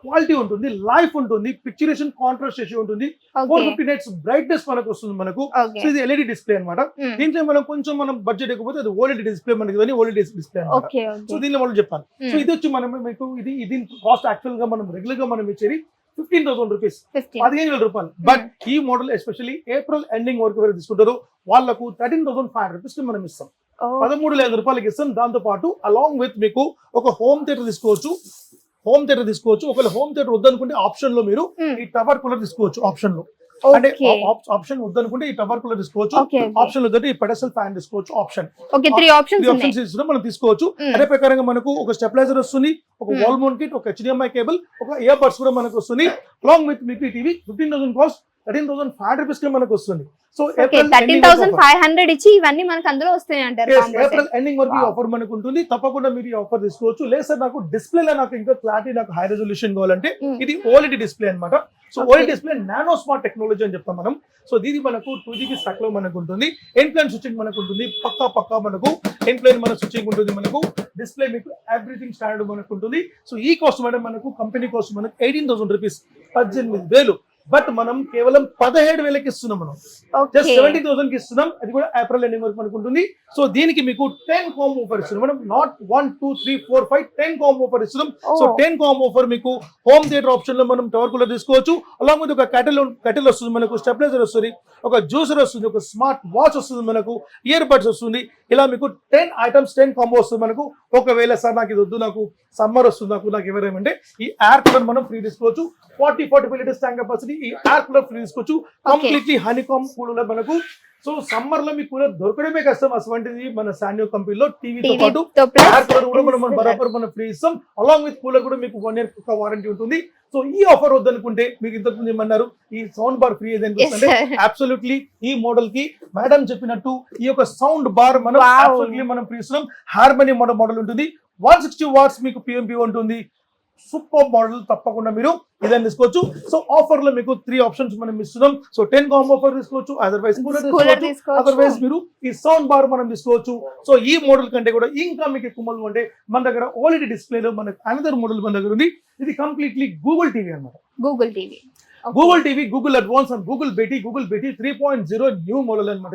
క్వాలిటీ ఉంటుంది, లైఫ్ ఉంటుంది, పిక్చరేషన్ కాంట్రాస్ట్ రేషియో ఉంటుంది, 450 nits బ్రైట్నెస్ మనకు వస్తుంది మనకు. సో ఇది LED డిస్ప్లే అనమాట. దీంట్లో మనం బడ్జెట్ ఎక్కువైతే అది OLED డిస్ప్లే మనకి OLED డిస్ప్లే అనమాట. సో దీనిలో మనం చెప్పాను. సో ఇది వచ్చి మనం మీకు ఇది కాస్ట్ యాక్చువల్ గా మనం రెగ్యులర్ గా మనం ఇచ్చేది 15,000 రూపీస్, 15,000 రూపాయలు. బట్ ఈ మోడల్ ఎస్పెషల్లీ ఏప్రిల్ ఎండింగ్ వరకు ఎవరు తీసుకుంటారో వాళ్ళకు 13,500 రూపీస్ మనం ఇస్తాం, 13,000 రూపాయలకి ఇస్తాం. దాంతో పాటు అలాంగ్ విత్ మీకు ఒక హోమ్ థియేటర్ తీసుకోవచ్చు. ఒకవేళ హోమ్ థియేటర్ వద్దనుకుంటే ఆప్షన్ లో మీరు ఈ టవర్ కూలర్ తీసుకోవచ్చు. ఆప్షన్ లో అంటే ఆప్షన్ వద్దనుకుంటే ఈ టవర్ కూలర్ తీసుకోవచ్చు. ఆప్షన్ లో ఈ పెడస్టల్ ఫ్యాన్ తీసుకోవచ్చు. ఆప్షన్ 3 ఆప్షన్స్ మనం తీసుకోవచ్చు. అదే ప్రకారంగా మనకు ఒక స్టెబిలైజర్ వస్తుంది, ఒక వాల్ మౌంట్ కిట్, ఒక HDMI కేబుల్, ఒక ఇయర్ బడ్స్ కూడా మనకు వస్తుంది. అలాంగ్ విత్ మీకు టీవీ 15,000 కాస్ట్ 13,500 రూపీస్ కి మనకు వస్తుంది. సో ఓకే 13,500 ఇచ్చి ఇవన్నీ మనకు అందులో వస్తాయి అంటారు. ఏప్రిల్ ఎండింగ్ వరకు ఈ ఆఫర్ మనకు ఉంటుంది. తప్పకుండా మీరు ఈ ఆఫర్ తీసుకోవచ్చు. లేదు సార్ నాకు డిస్ప్లేలో నాకు ఇంకా క్లారిటీ, నాకు హై రెజల్యూషన్ కావాలంటే ఇది ఓఎల్ఈడి డిస్ప్లే అన్నమాట. So OLED display nano smart technology అని చెప్తాం మనం. సో దీని మనకు 2GB స్టాక్ లో మనకు ఉంటుంది. ఎండ్ ప్లేన్ స్విచ్చింగ్ మనకు ఉంటుంది. పక్కా మనకు ఎండ్ ప్లేన్ మన స్విచ్చింగ్ ఉంటుంది. మనకు డిస్ప్లే మీకు ఎవ్రీథింగ్ స్టాండర్డ్ మనకు ఉంటుంది. సో ఈ కాస్ట్ మేడం మనకు కంపెనీ కాస్ట్ మనకు 18,000 రూపీస్, 18,000. బట్ మనం కేవలం 17,000కి ఇస్తున్నాం. మనం జస్ట్ 70,000 కి ఇస్తున్నాం. అది కూడా ఏప్రిల్ ఎండింగ్ వరకు మనకు ఉంటుంది. సో దీనికి మీకు 10 కాంబో ఆఫర్ ఇస్తున్నాం మనం. నాట్ 1 2 3 4 5 10 కాంబో ఆఫర్ ఇస్తున్నాం. సో 10 కాంబో ఆఫర్ మీకు హోమ్ థియేటర్ ఆప్షన్ లో మనం టవర్ కూలర్ తీసుకోవచ్చు. అలాంగ్ విత్ ఒక కటిల్ వస్తుంది మనకు, స్టెబిలైజర్ వస్తుంది, ఒక జ్యూసర్ వస్తుంది, ఒక స్మార్ట్ వాచ్ వస్తుంది మనకు, ఇయర్ బడ్స్ వస్తుంది. ఇలా మీకు 10 ఐటమ్స్ 10 కాంబో వస్తుంది మనకు. ఒకవేళ సార్ నాకు ఇది వద్దు, నాకు సమ్మర్ వస్తుంది, నాకు ఎవరేమంటే ఈ ఎయిర్ కూలర్ మనం ఫ్రీ తీసుకోవచ్చు. 40-45 లీటర్స్ ట్యాంక్ కెపాసిటీ ఈ ఎయిర్ కూలర్ ఫ్రీ తీసుకోవచ్చు. కంప్లీట్లీ హనీకామ్ కూలర్ మనకు. సో సమ్మర్ లో మీ కూలర్ దొరకడమే కష్టం. అటువంటిది మన సాన్యో కంపెనీలో టీవీతో పాటు ఎయిర్ కూలర్ కూడా మనం బరాబర్ మనం ఫ్రీ ఇస్తాం. అలాంగ్ విత్ కూలర్ కూడా మీకు 1 year వారంటీ ఉంటుంది. సో ఈ ఆఫర్ వద్దనుకుంటే మీకు ఇంతకు ముందు ఏమన్నారు ఈ సౌండ్ బార్ ఫ్రీ ఏదనుకుంటే అబ్సల్యూట్లీ ఈ మోడల్ కి మేడం చెప్పినట్టు ఈ యొక్క సౌండ్ బార్ మనం అబ్సల్యూట్లీ మనం ఫ్రీ ఇస్తున్నాం. హార్మనీ మోడల్ ఉంటుంది. 160 watts మీకు పిఎంపి ఉంటుంది. సూపర్ మోడల్, తప్పకుండా మీరు ఇదని తీసుకోవచ్చు. సో ఆఫర్ లో మీకు 3 ఆప్షన్స్ మనం ఇస్తున్నాం. సో 10 కాంబో ఆఫర్ తీసుకోవచ్చు, అదర్వైజ్ కూలర్ తీసుకోవచ్చు, అదర్వైజ్ మీరు ఈ సౌండ్ బార్ మనం తీసుకోవచ్చు. సో ఈ మోడల్ కంటే కూడా ఇంకా మీకు ఎక్కువ మోడల్ అంటే మన దగ్గర ఓఎల్ఈడి డిస్ప్లేలో మనకు అనదర్ మోడల్ మన దగ్గర ఉంది. ఇది కంప్లీట్లీ గూగుల్ టీవీ అన్నమాట. Google TV, Google advance and Google Beti 3.0 new model అనమాట.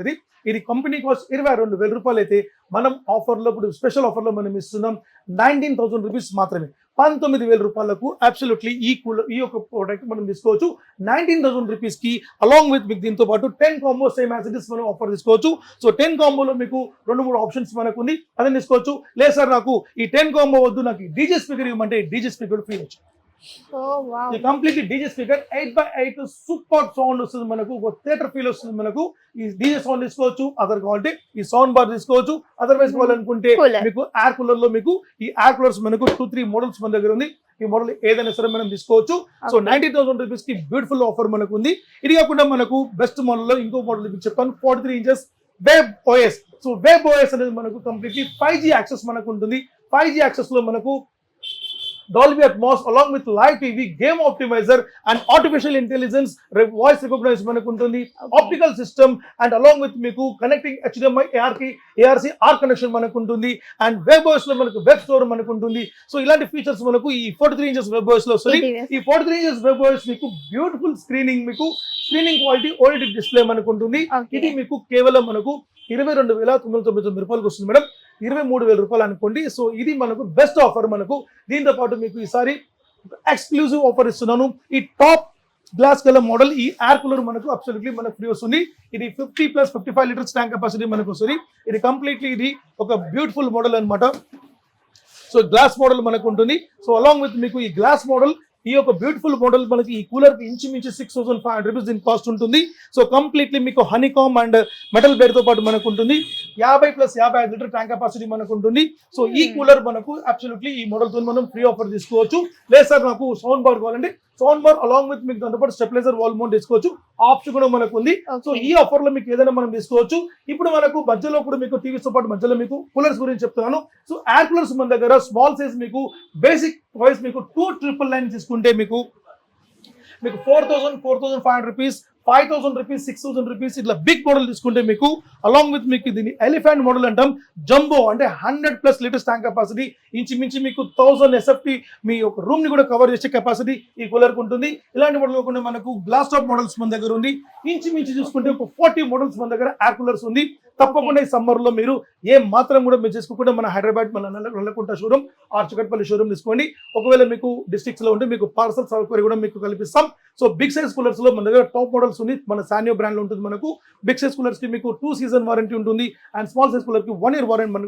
ఇది కంపెనీ కాస్ట్ 22,000 రూపాయలు అయితే మనం ఆఫర్ లో ఇప్పుడు స్పెషల్ ఆఫర్ లో మనం ఇస్తున్నాం 19,000 రూపీస్ మాత్రమే. 19,000 రూపాయలకు అబ్సల్యూట్లీ ఈ యొక్క ప్రోడక్ట్ మనం తీసుకోవచ్చు. 19,000 రూపీస్ కి అలాంగ్ విత్ మీకు దీంతో పాటు 10 combo same as it is మనం ఆఫర్ తీసుకోవచ్చు. సో 10 కాంబోలో మీకు 2-3 ఆప్షన్స్ మనకు ఉంది, అదే తీసుకోవచ్చు. లేదు సార్ నాకు ఈ 10 కాంబో వద్దు, నాకు డీజే స్పీకర్ ఇవ్వమంటే డీజే స్పీకర్ ఫ్రీ వచ్చు. Completely DJ speaker 8x8 super sound వస్తుంది మనకు, ఒక థియేటర్ ఫీల్ వస్తుంది మనకు. ఈ డీజే సౌండ్ తీసుకోవచ్చు, అదర్ కావాలంటే ఈ సౌండ్ బార్ తీసుకోవచ్చు, అదర్వైజ్ కావాలనుకుంటే మీకు ఎయిర్ కూలర్ లో మీకు ఈ ఎయిర్ కూలర్స్ మనకు 2-3 మోడల్స్ మన దగ్గర ఉంది. ఈ మోడల్ ఏదైనా సరే మనం తీసుకోవచ్చు. సో 90,000 రూపీస్ కి బ్యూటిఫుల్ ఆఫర్ మనకు ఉంది. ఇది కాకుండా మనకు బెస్ట్ మోడల్ లో ఇంకో మోడల్ చెప్పాను 43 inches web OS. So web OS అనేది మనకు కంప్లీట్లీ 5G యాక్సెస్ మనకు ఉంటుంది. 5G యాక్సెస్ లో మనకు Dolby Atmos along with live TV, game optimizer and artificial intelligence, voice recognition మనకు ఉంటుంది. Optical system and along with మీకు connecting HDMI ARC or connection మనకు ఉంటుంది. అండ్ వెబ్ ఓఎస్ లో మనకు వెబ్ స్టోర్ మనకు ఉంటుంది. సో ఇలాంటి ఫీచర్స్ మనకు ఈ 43 inches వెబ్ ఓఎస్ లో వస్తుంది. ఈ 43 inches వెబ్ ఓఎస్ మీకు బ్యూటిఫుల్ స్క్రీనింగ్, మీకు స్క్రీనింగ్ క్వాలిటీ ఓఎల్ఈడి డిస్ప్లే మనకు ఉంటుంది. ఇది మీకు కేవలం మనకు 22,999 రూపాయలకు వస్తుంది మేడం. 23,000 రూపాయలు అనుకోండి. సో ఇది మనకు బెస్ట్ ఆఫర్ మనకు. దీంతో పాటు మీకు ఈసారి ఎక్స్క్లూజివ్ ఆఫర్ ఇస్తున్నాను. ఈ టాప్ గ్లాస్ కలర్ మోడల్ ఈ ఎయిర్ కూలర్ మనకు అబ్సల్యూట్లీ మనకు ఫ్రీ వస్తుంది. ఇది 50+55 లీటర్స్ ట్యాంక్ కెపాసిటీ మనకు వస్తుంది. ఇది కంప్లీట్లీ ఇది ఒక బ్యూటిఫుల్ మోడల్ అనమాట. సో గ్లాస్ మోడల్ మనకు ఉంటుంది. సో అలాంగ్ విత్ మీకు ఈ గ్లాస్ మోడల్ ఈ యొక్క బ్యూటిఫుల్ మోడల్ మనకి ఈ కూలర్ కి ఇంచుమించు 6,500 రూపీస్ దీని కాస్ట్ ఉంటుంది. సో కంప్లీట్లీ మీకు హనీకామ్ అండ్ మెటల్ బేర్ తో పాటు మనకు ఉంటుంది. 50+55 లీటర్ ట్యాంక్ కెపాసిటీ మనకు ఉంటుంది. సో ఈ కూలర్ మనకు అబ్సల్యూట్లీ ఈ మోడల్ తో మనం ఫ్రీ ఆఫర్ తీసుకోవచ్చు. లేదు సార్ నాకు సౌండ్ బార్ కావాలంటే సౌండ్ బార్ అలాంగ్ విత్ మీకు దాంతో పాటు స్టెబిలైజర్ వాల్ మౌంట్ తీసుకోవచ్చు. ఆప్షన్ కూడా మనకు ఉంది. సో ఈ ఆఫర్ లో మీకు ఏదైనా మనం తీసుకోవచ్చు. ఇప్పుడు మనకు మధ్యలో కూడా మీకు టీవీస్ తో పాటు మధ్యలో మీకు కూలర్స్ గురించి చెప్తున్నాను. సో ఎయిర్ కూలర్స్ మన దగ్గర స్మాల్ సైజ్ మీకు బేసిక్ ప్రైస్ మీకు 2,999 తీసుకుంటే మీకు 4,500 రూపీస్, 5,000 రూపీస్, 6,000 రూపీస్ ఇట్లా బిగ్ మోడల్ తీసుకుంటే మీకు అలాంగ్ విత్ మీకు దీన్ని ఎలిఫెంట్ మోడల్ అంటాం. జంబో అంటే 100+ లీటర్స్ ట్యాంక్ కెపాసిటీ, ఇంచుమించి మీకు 1000 SFT మీ యొక్క రూమ్ ని కూడా కవర్ చేసే కెపాసిటీ ఈ కూలర్ కు ఉంటుంది. ఇలాంటి మోడల్ కాకుండా మనకు గ్లాస్ టాప్ మోడల్స్ మన దగ్గర ఉంది. ఇంచుమించి చూసుకుంటే ఒక 40 మోడల్స్ మన దగ్గర ఎయిర్ కూలర్స్ ఉంది. తప్పకుండా ఈ సమ్మర్ లో మీరు ఏం మాత్రం కూడా మీరు చేసుకోకుండా మన హైదరాబాద్ మన Nallakunta showroom or Chikkadpally showroom తీసుకోండి. ఒకవేళ మీకు డిస్ట్రిక్ట్స్ లో ఉంటే మీకు పార్సల్ సౌకర్యం కూడా మీకు కల్పిస్తాం. సో బిగ్ సైజ్ కూలర్స్ లో మన దగ్గర టాప్ మోడల్స్ ఉంది. మన సాన్యో బ్రాండ్ లో ఉంటుంది. మనకు బిగ్ సైజ్ కూలర్స్ కి మీకు 2 season వారంటీ ఉంటుంది. అండ్ స్మాల్ సైజ్ కూలర్ కి 1 year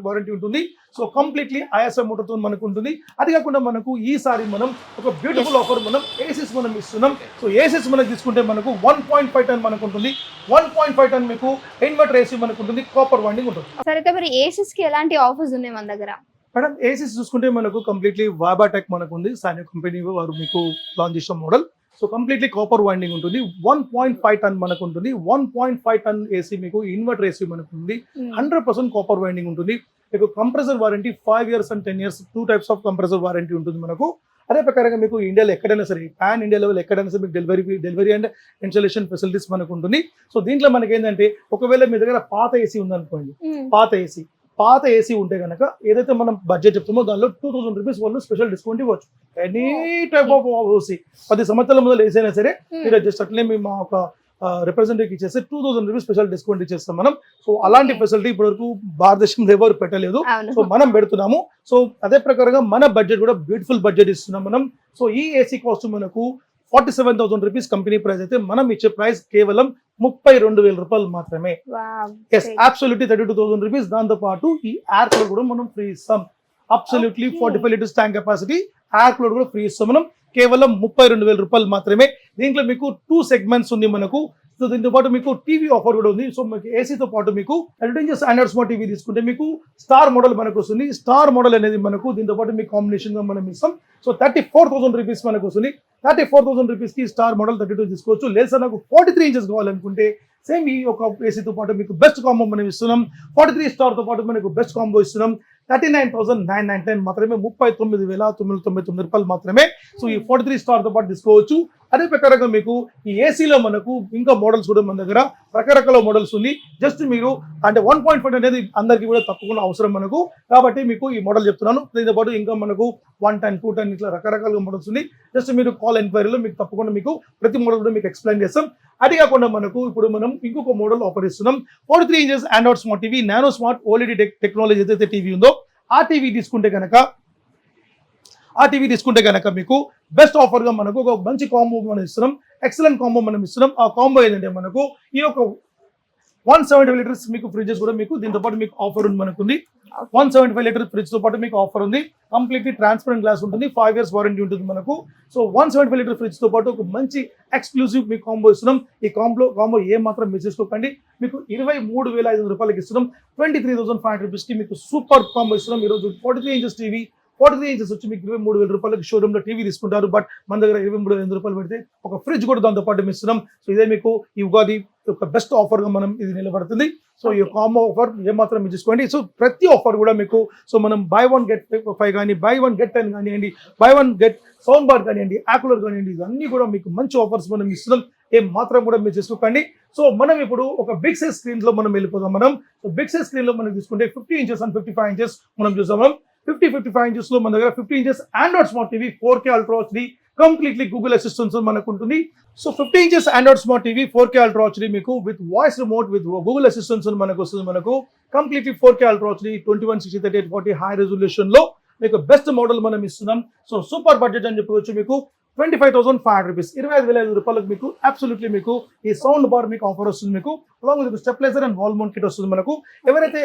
వారంటీ ఉంటుంది. సో కంప్లీట్లీ ISM మోటార్ తో మనకు ఉంటుంది. అది కాకుండా మనకు ఈసారి మనం ఒక బ్యూటిఫుల్ ఆఫర్ మనం ఏసీస్ మనం ఇస్తున్నాం. సో ఏసీస్ మనం తీసుకుంటే మనకు 1.5 ton మనకు ఉంటుంది. 1.5 ton మీకు ఇన్వర్టర్ ఏసీ మనకు ఉంటుంది. కాపర్ వైండింగ్ ఉంటుంది. సరే అయితే మరి ఏసీస్ కి ఎలాంటి ఆఫర్స్ ఉన్నాయి మన దగ్గర? మేడం ఏసీస్ చూసుకుంటే మనకు కంప్లీట్లీ వాబాటెక్ మనకు ఉంది. సాన్యో కంపెనీ వారు మీకు లాంచ్ చేసిన model. So completely copper winding ఉంటుంది. 1.5 టన్ మనకు ఉంటుంది. 1.5 టన్ ఏసీ మీకు ఇన్వర్టర్ ఏసీ మనకు ఉంది. 100% కాపర్ వైండింగ్ ఉంటుంది. మీకు compressor warranty 5 years and 10 years 2 types of compressor warranty ఉంటుంది మనకు. అదే ప్రకారంగా మీకు ఇండియాలో ఎక్కడైనా సరే పాన్ ఇండియా లెవెల్ ఎక్కడైనా సరే మీకు డెలివరీ అండ్ ఇన్స్టాలేషన్ ఫెసిలిటీస్ మనకు ఉంటుంది. సో దీంట్లో మనకి ఏంటంటే ఒకవేళ మీ దగ్గర పాత ఏసీ ఉందనుకోండి, పాత ఏసీ ఉంటే కనుక ఏదైతే మనం బడ్జెట్ చెప్తామో దానిలో 2000 రూపీస్ వాళ్ళు స్పెషల్ డిస్కౌంట్ ఇవ్వచ్చు. ఎనీ టైప్ ఆఫ్ ఏసీ 10 సంవత్సరాల ముందు ఏసీ అయినా సరే మీరు జస్ట్ అట్లే మేము మా ఒక రిప్రజెంటేటివ్ ఇచ్చేస్తే 2000 రూపీస్ స్పెషల్ డిస్కౌంట్ ఇచ్చేస్తాం మనం. సో అలాంటి ఫెసిలిటీ ఇప్పటివరకు భారతదేశంలో ఎవరు పెట్టలేదు. సో మనం పెడుతున్నాము. సో అదే ప్రకారంగా మన బడ్జెట్ కూడా బ్యూటిఫుల్ బడ్జెట్ ఇస్తున్నాం మనం. సో ఈ ఏసీ కాస్ట్ మనకు 47,000 రూపీస్ కంపెనీ ప్రైస్ అయితే మనం ఇచ్చే ప్రైస్ కేవలం 32,000 రూపాయలు మాత్రమే. Yes, absolutely 32,000 rupees. దాంతో పాటు ఈ ఎయిర్ కూలర్ కూడా మనం ఫ్రీ ఇస్తాం. Absolutely 45 litres tank capacity air cooler కూడా ఫ్రీ ఇస్తాం మనం కేవలం 32,000 రూపాయలు మాత్రమే. దీంట్లో మీకు 2 సెగ్మెంట్స్ ఉంది మనకు. సో దీంతో పాటు మీకు టీవీ ఆఫర్ కూడా ఉంది. సో మీకు ఏసీతో పాటు మీకు అడ్వాంటేజెస్ ఆండ్రాయిడ్ స్మార్ట్ టీవీ తీసుకుంటే మీకు స్టార్ మోడల్ మనకు వస్తుంది. స్టార్ మోడల్ అనేది మనకు దీంతో పాటు మీకు కాంబినేషన్ గా మనం ఇస్తాం. సో 34,000 రూపీస్ మనకు వస్తుంది. 34,000 రూపీస్ కి స్టార్ మోడల్ 32 తీసుకోవచ్చు. లేదా నాకు 43 ఇంచెస్ కావాలనుకుంటే సేమ్ ఈ ఒక ఏసీతో పాటు మీకు బెస్ట్ కాంబో మనం ఇస్తున్నాం. 43 స్టార్ తో పాటు మనకు బెస్ట్ కాంబో ఇస్తున్నాం. 39,999 మాత్రమే, 39,999 రూపాయలు మాత్రమే. సో ఈ 43 స్టార్ తో పాటు తీసుకోవచ్చు. అదే ప్రకారంగా మీకు ఈ ఏసీలో మనకు ఇంకా మోడల్స్ కూడా మన దగ్గర రకరకాల మోడల్స్ ఉంది. జస్ట్ మీరు అంటే 1.5 అనేది అందరికీ కూడా తప్పకుండా అవసరం మనకు, కాబట్టి మీకు ఈ మోడల్ చెప్తున్నాను. దీంతో పాటు ఇంకా మనకు 110, 210 ఇట్లా రకరకాలుగా మోడల్స్ ఉంది. జస్ట్ మీరు కాల్ ఎంక్వైరీలో మీకు తప్పకుండా మీకు ప్రతి మోడల్ కూడా మీకు ఎక్స్ప్లెయిన్ చేస్తాం. అది కాకుండా మనకు ఇప్పుడు మనం ఇంకొక మోడల్ ఆఫర్ ఇస్తున్నాం. 43 inches Android smart TV, nano smart OLED technology ఏదైతే టీవీ ఉందో ఆ టీవీ తీసుకుంటే కనుక మీకు బెస్ట్ ఆఫర్ గా మనకు ఒక మంచి కాంబో మనం ఇస్తున్నాం. ఎక్సలెంట్ కాంబో మనం ఇస్తున్నాం. ఆ కాంబో ఏంటంటే మనకు ఈ యొక్క 175 లీటర్స్ మీకు ఫ్రిడ్జెస్ కూడా మీకు దీంతో పాటు మీకు ఆఫర్ ఉంది మనకుంది. 175 లీటర్ ఫ్రిడ్జ్ తో పాటు మీకు ఆఫర్ ఉంది. కంప్లీట్లీ ట్రాన్స్పరెంట్ గ్లాస్ ఉంటుంది. 5 years వారంటీ ఉంటుంది మనకు. సో 175 లీటర్ ఫ్రిడ్జ్ తో పాటు ఒక మంచి ఎక్స్క్లూజివ్ మీకు కాంబో ఇస్తున్నాం. ఈ కాంబో ఏ మాత్రం మిస్ చేసుకోకండి. మీకు 23,500 రూపాయలకి ఇస్తున్నాం. 23,500 రూపీస్ కి మీకు సూపర్ కాంబో ఇస్తున్నాం. ఈరోజు 43 ఇంచెస్ టీవీ, 43 ఇంచెస్ వచ్చి మీకు 23,000 రూపాయలకి షోరూమ్ లో టీవీ తీసుకుంటారు. బట్ మన దగ్గర 23,000 రూపాయలు పెడితే ఒక ఫ్రిడ్జ్ కూడా దాంతో పాటు ఇస్తున్నాం. సో ఇదే మీకు ఈ ఉగాది ఒక బెస్ట్ ఆఫర్ గా మనం ఇది నిలబడుతుంది. సో ఈ కాంబో ఆఫర్ ఏమాత్రం మీరు తీసుకోండి. సో ప్రతి ఆఫర్ కూడా మీకు సో మనం buy 1 get 5 కానీ, buy 1 get 10 కానివ్వండి, buy 1 get సౌండ్ బార్ కానివ్వండి, యాక్యులర్ కానివ్వండి, ఇవన్నీ కూడా మీకు మంచి ఆఫర్స్ మనం ఇస్తున్నాం. ఏం మాత్రం కూడా మీరు చేసుకోకండి. సో మనం ఇప్పుడు ఒక బిగ్ సైజ్ స్క్రీన్ లో మనం వెళ్ళిపోదాం. మనం సో బిగ్ సైజ్ స్క్రీన్ లో మనం తీసుకుంటే 50 ఇంచెస్ అండ్ 55 ఇంచెస్ మనం చూసాం. 55 ఇంచెస్ లో మన దగ్గర 50 inches Android smart TV 4K ultra HD completely Google assistant మనకు ఉంటుంది. So 50 inches Android smart TV 4K ultra HD మీకు with voice remote with Google assistant మనకు వస్తుంది. మనకు completely 4K ultra HD 2160x840 high resolution లో మీకు best model మనం ఇస్తున్నాం. సో సూపర్ బడ్జెట్ అని చెప్పవచ్చు. మీకు 25,500 రూపీస్, 25,500 రూపాయలకు మీకు అబ్సల్యూట్లీ మీకు ఈ సౌండ్ బార్ మీకు ఆఫర్ వస్తుంది. మీకు along with stabiliser and wall mount kit వస్తుంది మనకు. ఎవరైతే